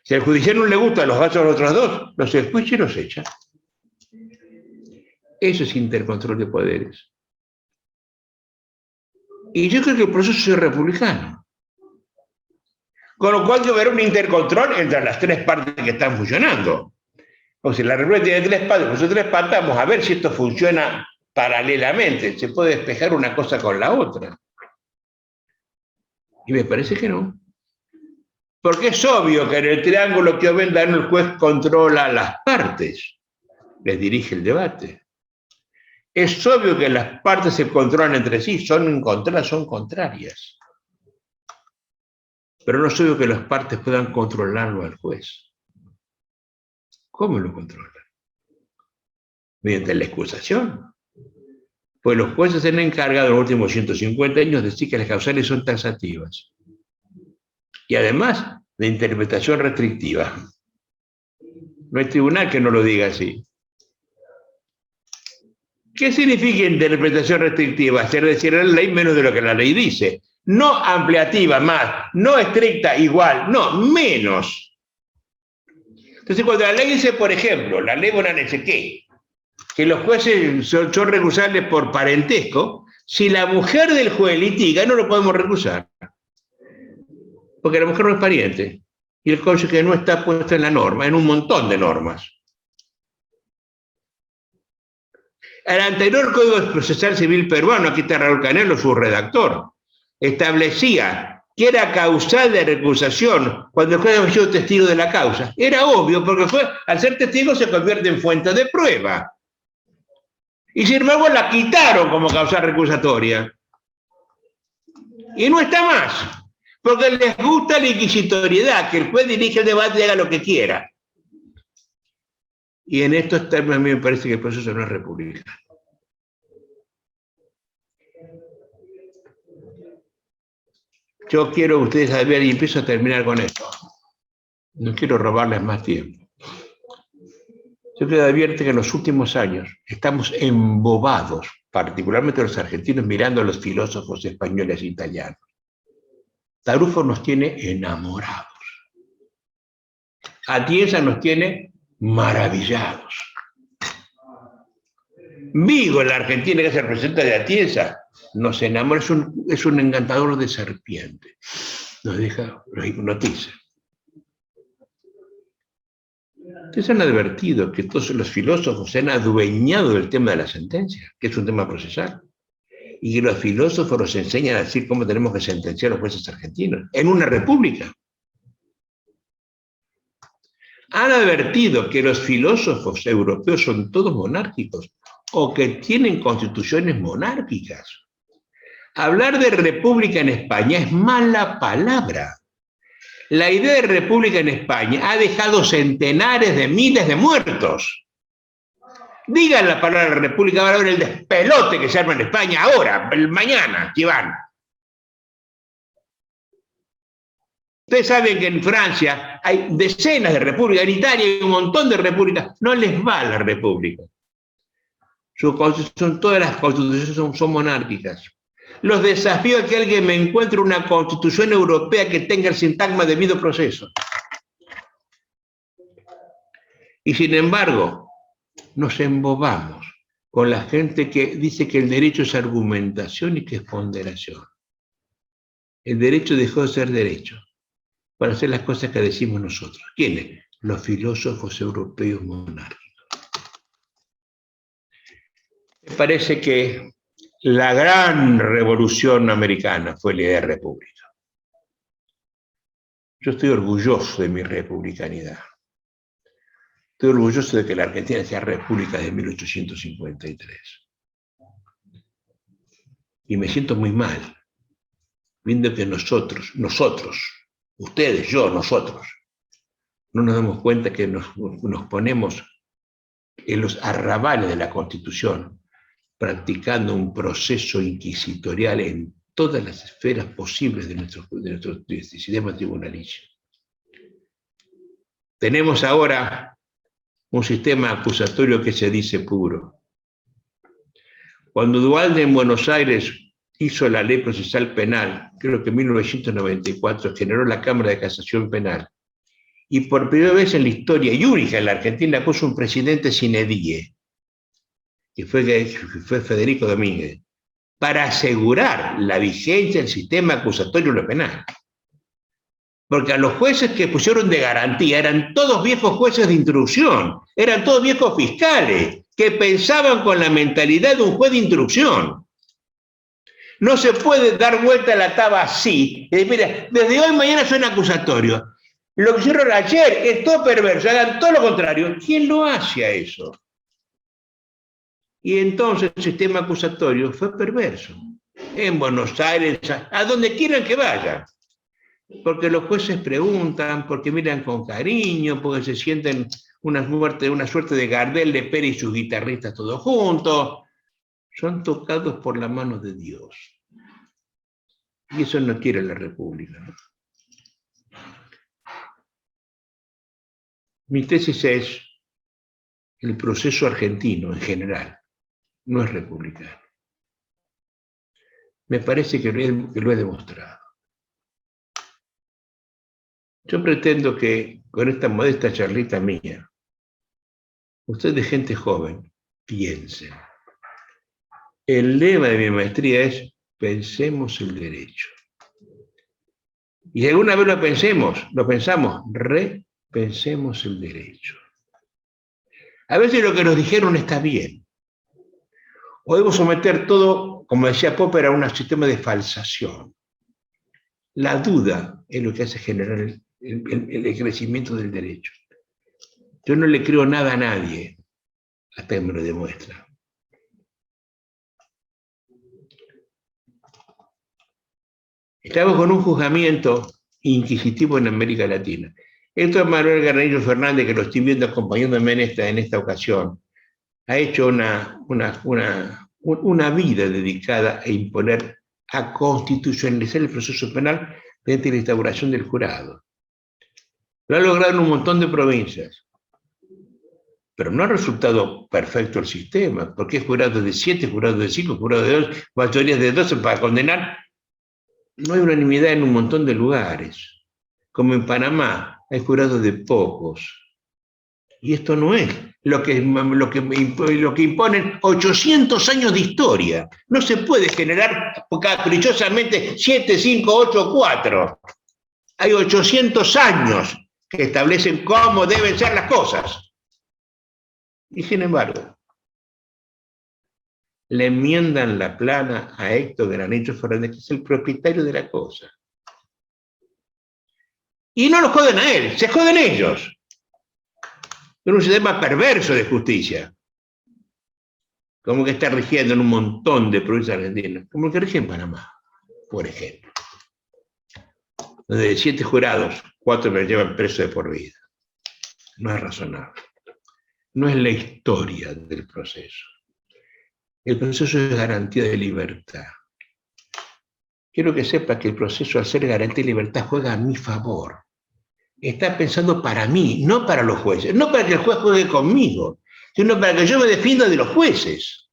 Si al Judicial no le gusta los casos de los otros 2, los escucha y los echa. Eso es intercontrol de poderes. Y yo creo que el proceso es republicano. Con lo cual debe haber un intercontrol entre las 3 partes que están funcionando. O sea, la república tiene 3 partes, nosotros 3 partes, vamos a ver si esto funciona paralelamente, se puede despejar una cosa con la otra. Y me parece que no. Porque es obvio que en el triángulo que ven el juez controla las partes, les dirige el debate. Es obvio que las partes se controlan entre sí, son contrarias. Pero no es obvio que las partes puedan controlarlo al juez. ¿Cómo lo controlan? Mediante la excusación. Pues los jueces se han encargado en los últimos 150 años de decir que las causales son taxativas. y además de interpretación restrictiva. No hay tribunal que no lo diga así. ¿Qué significa interpretación restrictiva? Hacer decir la ley menos de lo que la ley dice. No ampliativa más, no estricta igual, no, menos. Entonces cuando la ley dice, por ejemplo, la ley Bonaneche, ¿qué? Que los jueces son recusables por parentesco, si la mujer del juez litiga no lo podemos recusar. Porque la mujer no es pariente. Y el cónyuge no está puesto en la norma, en un montón de normas. El anterior Código Procesal Civil peruano, aquí está Raúl Canelo, su redactor, establecía que era causal de recusación cuando el juez había sido testigo de la causa. Era obvio, porque el juez, al ser testigo, se convierte en fuente de prueba. Y sin embargo la quitaron como causal recusatoria. Y no está más, porque les gusta la inquisitoriedad, que el juez dirige el debate y haga lo que quiera. Y en estos términos a mí me parece que el proceso no es republicano. Yo quiero que ustedes saber, y empiezo a terminar con esto. No quiero robarles más tiempo. Yo quiero advertir que en los últimos años estamos embobados, particularmente los argentinos, mirando a los filósofos españoles e italianos. Tarufo nos tiene enamorados. Atienza nos tiene maravillados. Vigo, en la Argentina, que se representa de Atienza, nos enamora, es un encantador de serpiente. Nos deja, nos hipnotiza. Ustedes han advertido que todos los filósofos se han adueñado del tema de la sentencia, que es un tema procesal, y que los filósofos nos enseñan a decir cómo tenemos que sentenciar a los jueces argentinos, en una república. Han advertido que los filósofos europeos son todos monárquicos, o que tienen constituciones monárquicas. Hablar de república en España es mala palabra. La idea de república en España ha dejado centenares de miles de muertos. Digan la palabra república, van a ver el despelote que se arma en España ahora, mañana, que van. Ustedes saben que en Francia hay decenas de repúblicas, en Italia hay un montón de repúblicas. No les va la república. Todas las constituciones son monárquicas. Los desafío a que alguien me encuentre una constitución europea que tenga el sintagma debido proceso. Y sin embargo, nos embobamos con la gente que dice que el derecho es argumentación y que es ponderación. El derecho dejó de ser derecho para hacer las cosas que decimos nosotros. ¿Quiénes? Los filósofos europeos monárquicos. Me parece que la gran revolución americana fue la idea de república. Yo estoy orgulloso de mi republicanidad. Estoy orgulloso de que la Argentina sea república desde 1853. Y me siento muy mal, viendo que nosotros, ustedes, yo, nosotros, no nos damos cuenta que nos ponemos en los arrabales de la Constitución, practicando un proceso inquisitorial en todas las esferas posibles de nuestro sistema tribunalicio. Tenemos ahora un sistema acusatorio que se dice puro. Cuando Duhalde en Buenos Aires hizo la ley procesal penal, creo que en 1994, generó la Cámara de Casación Penal, y por primera vez en la historia, y única en la Argentina, puso un presidente sine die, que fue Federico Domínguez, para asegurar la vigencia del sistema acusatorio en lo penal. Porque a los jueces que pusieron de garantía eran todos viejos jueces de instrucción, eran todos viejos fiscales, que pensaban con la mentalidad de un juez de instrucción. No se puede dar vuelta a la taba así, y decir, mira, desde hoy mañana son acusatorios. Lo que hicieron ayer es todo perverso, hagan todo lo contrario. ¿Quién lo hace a eso? Y entonces el sistema acusatorio fue perverso. En Buenos Aires, a donde quieran que vayan. Porque los jueces preguntan, porque miran con cariño, porque se sienten una suerte de Gardel, de Pérez y sus guitarristas todos juntos. Son tocados por la mano de Dios. Y eso no quiere la República, ¿no? Mi tesis es: el proceso argentino en general no es republicano. Me parece que lo he demostrado. Yo pretendo que con esta modesta charlita mía, ustedes, gente joven, piensen. El lema de mi maestría es: pensemos el derecho. Y si alguna vez lo pensamos, repensemos el derecho. A veces lo que nos dijeron está bien. Podemos someter todo, como decía Popper, a un sistema de falsación. La duda es lo que hace generar el crecimiento del derecho. Yo no le creo nada a nadie hasta que me lo demuestra. Estamos con un juzgamiento inquisitivo en América Latina. Héctor Manuel Garnillo Fernández, que lo estoy viendo acompañándome en esta ocasión, ha hecho una vida dedicada a imponer, a constitucionalizar el proceso penal mediante la instauración del jurado. Lo ha logrado en un montón de provincias, pero no ha resultado perfecto el sistema, porque hay jurados de 7, jurados de 5, jurados de 2, mayorías de 12 para condenar. No hay unanimidad en un montón de lugares. Como en Panamá, hay jurados de pocos. Y esto no es lo que imponen 800 años de historia. No se puede generar caprichosamente 7, 5, 8, 4. Hay 800 años que establecen cómo deben ser las cosas. Y sin embargo, le enmiendan la plana a Héctor Garnillo Fernández, que es el propietario de la cosa. Y no lo joden a él, se joden ellos. Es un sistema perverso de justicia, como que está rigiendo en un montón de provincias argentinas, como el que rige en Panamá, por ejemplo. Donde de 7 jurados, 4 me llevan preso de por vida. No es razonable. No es la historia del proceso. El proceso es garantía de libertad. Quiero que sepa que el proceso, al ser garantía de libertad, juega a mi favor. Está pensando para mí, no para los jueces. No para que el juez juegue conmigo, sino para que yo me defienda de los jueces.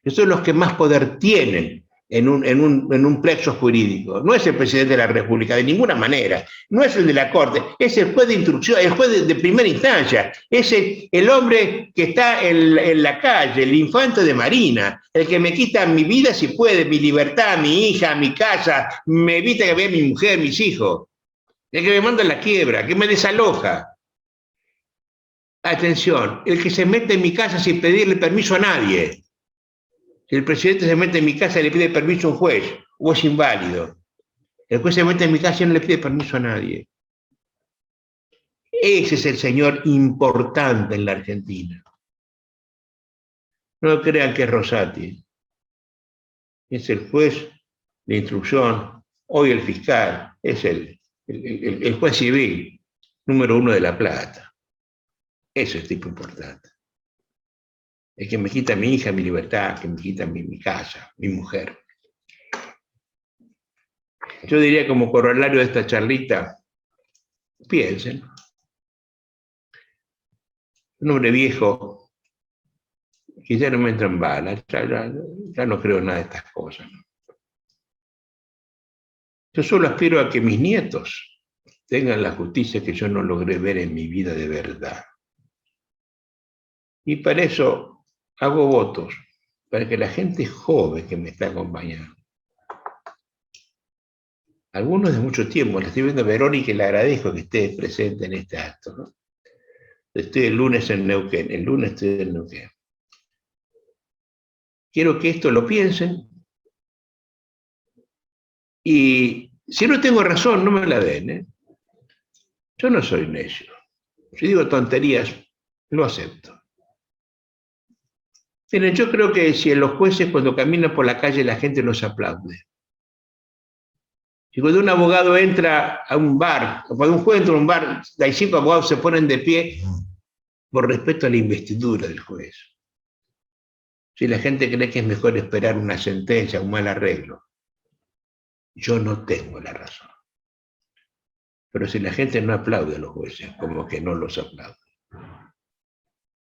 Esos son los que más poder tienen en un plexo jurídico. No es el presidente de la República, de ninguna manera. No es el de la Corte, es el juez de instrucción, el juez de primera instancia. Es el hombre que está en la calle, el infante de Marina, el que me quita mi vida si puede, mi libertad, mi hija, mi casa, me evita que vea mi mujer, mis hijos. El que me manda a la quiebra, que me desaloja. Atención, el que se mete en mi casa sin pedirle permiso a nadie. Si el presidente se mete en mi casa y le pide permiso a un juez, o es inválido. El juez se mete en mi casa y no le pide permiso a nadie. Ese es el señor importante en la Argentina. No crean que es Rosati. Es el juez de instrucción, hoy el fiscal, es el juez civil número 1 de La Plata. Ese es tipo importante. El que me quita mi hija, mi libertad, que me quita mi casa, mi mujer. Yo diría como corolario de esta charlita, piensen. Un hombre viejo, que ya no me entra en balas, ya no creo en nada de estas cosas. Yo solo aspiro a que mis nietos tengan la justicia que yo no logré ver en mi vida de verdad. Y para eso hago votos, para que la gente joven que me está acompañando, algunos de mucho tiempo, le estoy viendo a Verónica y le agradezco que esté presente en este acto, ¿no? Estoy el lunes en Neuquén, el lunes estoy en Neuquén. Quiero que esto lo piensen y si no tengo razón, no me la den, ¿eh? Yo no soy necio. Si digo tonterías, lo acepto. Miren, yo creo que si los jueces cuando caminan por la calle la gente los aplaude. Y cuando un abogado entra a un bar, o cuando un juez entra a un bar, hay 5 abogados se ponen de pie por respeto a la investidura del juez. Si la gente cree que es mejor esperar una sentencia, un mal arreglo, yo no tengo la razón. Pero si la gente no aplaude a los jueces, como que no los aplaude.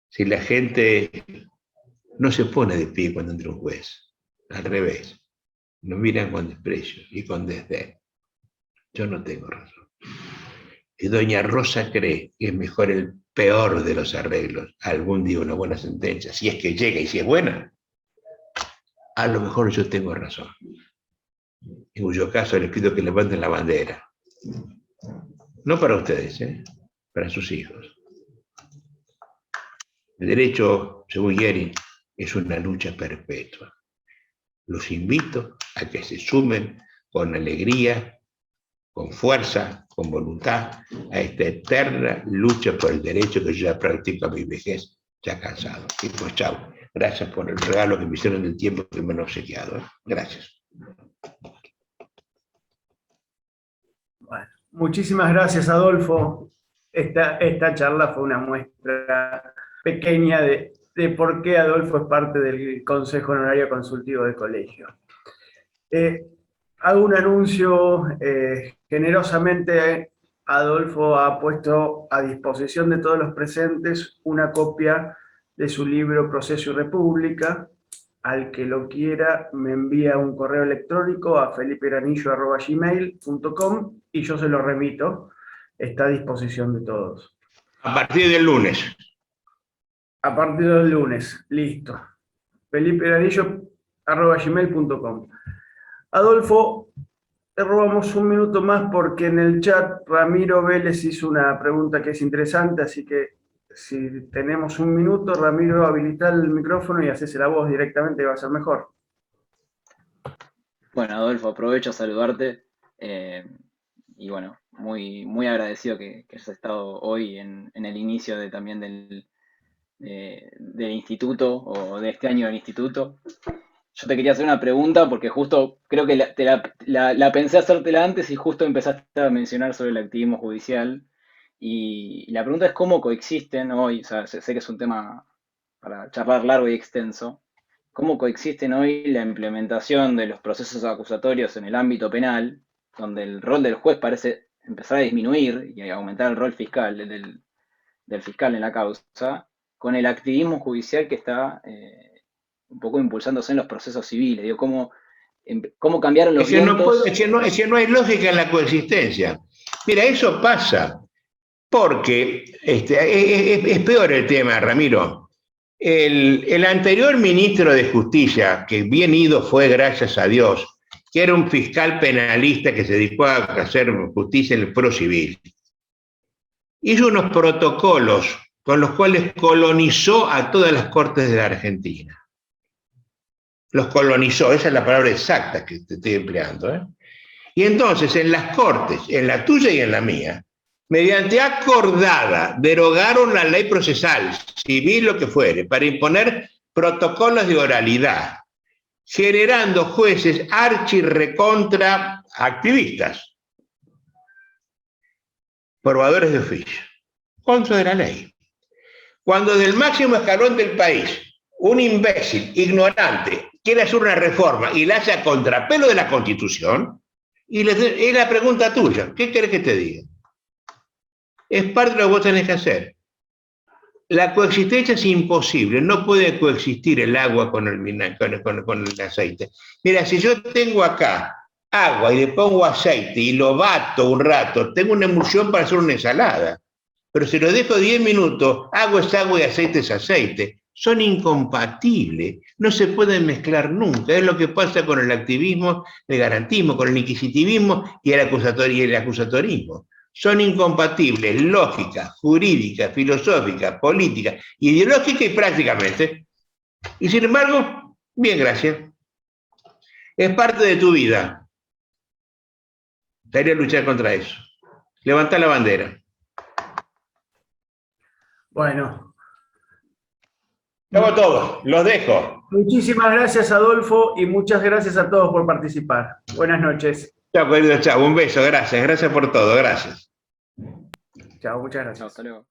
Si la gente no se pone de pie cuando entra un juez, al revés, nos miran con desprecio y con desdén. Yo no tengo razón. Y doña Rosa cree que es mejor el peor de los arreglos, algún día una buena sentencia, si es que llega y si es buena, a lo mejor yo tengo razón. En cuyo caso les pido que levanten la bandera. No para ustedes, para sus hijos. El derecho, según Yeri, es una lucha perpetua. Los invito a que se sumen con alegría, con fuerza, con voluntad, a esta eterna lucha por el derecho que yo ya practico a mi vejez, ya cansado. Y pues chao. Gracias por el regalo que me hicieron del tiempo que me han obsequiado. Gracias. Bueno, muchísimas gracias, Adolfo. Esta charla fue una muestra pequeña de por qué Adolfo es parte del Consejo Honorario Consultivo del Colegio. Hago un anuncio. Generosamente Adolfo ha puesto a disposición de todos los presentes una copia de su libro Proceso y República. Al que lo quiera me envía un correo electrónico a felipegranillo@gmail.com y yo se lo remito. Está a disposición de todos. A partir del lunes. A partir del lunes, listo. felipegranillo@gmail.com. Adolfo, te robamos un minuto más porque en el chat Ramiro Vélez hizo una pregunta que es interesante, así que si tenemos un minuto, Ramiro, habilita el micrófono y haces la voz directamente, va a ser mejor. Bueno, Adolfo, aprovecho a saludarte y bueno, muy agradecido que hayas estado hoy en el inicio también del instituto o de este año del instituto. Yo te quería hacer una pregunta porque justo creo que la pensé hacértela antes y justo empezaste a mencionar sobre el activismo judicial. Y la pregunta es cómo coexisten hoy, o sea, sé que es un tema para charlar largo y extenso, cómo coexisten hoy la implementación de los procesos acusatorios en el ámbito penal, donde el rol del juez parece empezar a disminuir y aumentar el rol fiscal del fiscal en la causa, con el activismo judicial que está un poco impulsándose en los procesos civiles. Digo, cómo cambiaron los vientos. Es que no hay lógica en la coexistencia. Mira, eso pasa porque es peor el tema, Ramiro. El anterior ministro de Justicia, que bien ido fue, gracias a Dios, que era un fiscal penalista que se dedicó a hacer justicia en el foro civil, hizo unos protocolos con los cuales colonizó a todas las cortes de la Argentina. Los colonizó, esa es la palabra exacta que te estoy empleando. Y entonces en las cortes, en la tuya y en la mía, mediante acordada, derogaron la ley procesal, civil, lo que fuere, para imponer protocolos de oralidad, generando jueces archirrecontra activistas, probadores de oficio, contra de la ley. Cuando del máximo escalón del país, un imbécil, ignorante, quiere hacer una reforma y la hace a contrapelo de la Constitución, y es la pregunta tuya, ¿qué querés que te diga? Es parte de lo que vos tenés que hacer. La coexistencia es imposible, no puede coexistir el agua con el aceite. Mira, si yo tengo acá agua y le pongo aceite y lo bato un rato, tengo una emulsión para hacer una ensalada. Pero si lo dejo 10 minutos, agua es agua y aceite es aceite. Son incompatibles, no se pueden mezclar nunca. Es lo que pasa con el activismo, el garantismo, con el inquisitivismo y el acusatorismo. Son incompatibles, lógica, jurídica, filosófica, política, ideológica y prácticamente. Y sin embargo, bien, gracias. Es parte de tu vida. Debería luchar contra eso. Levanta la bandera. Bueno. Estamos todos, los dejo. Muchísimas gracias, Adolfo, y muchas gracias a todos por participar. Buenas noches. Chao, querido, chao. Un beso, gracias por todo, gracias. Chao, muchas gracias. Chao, hasta luego.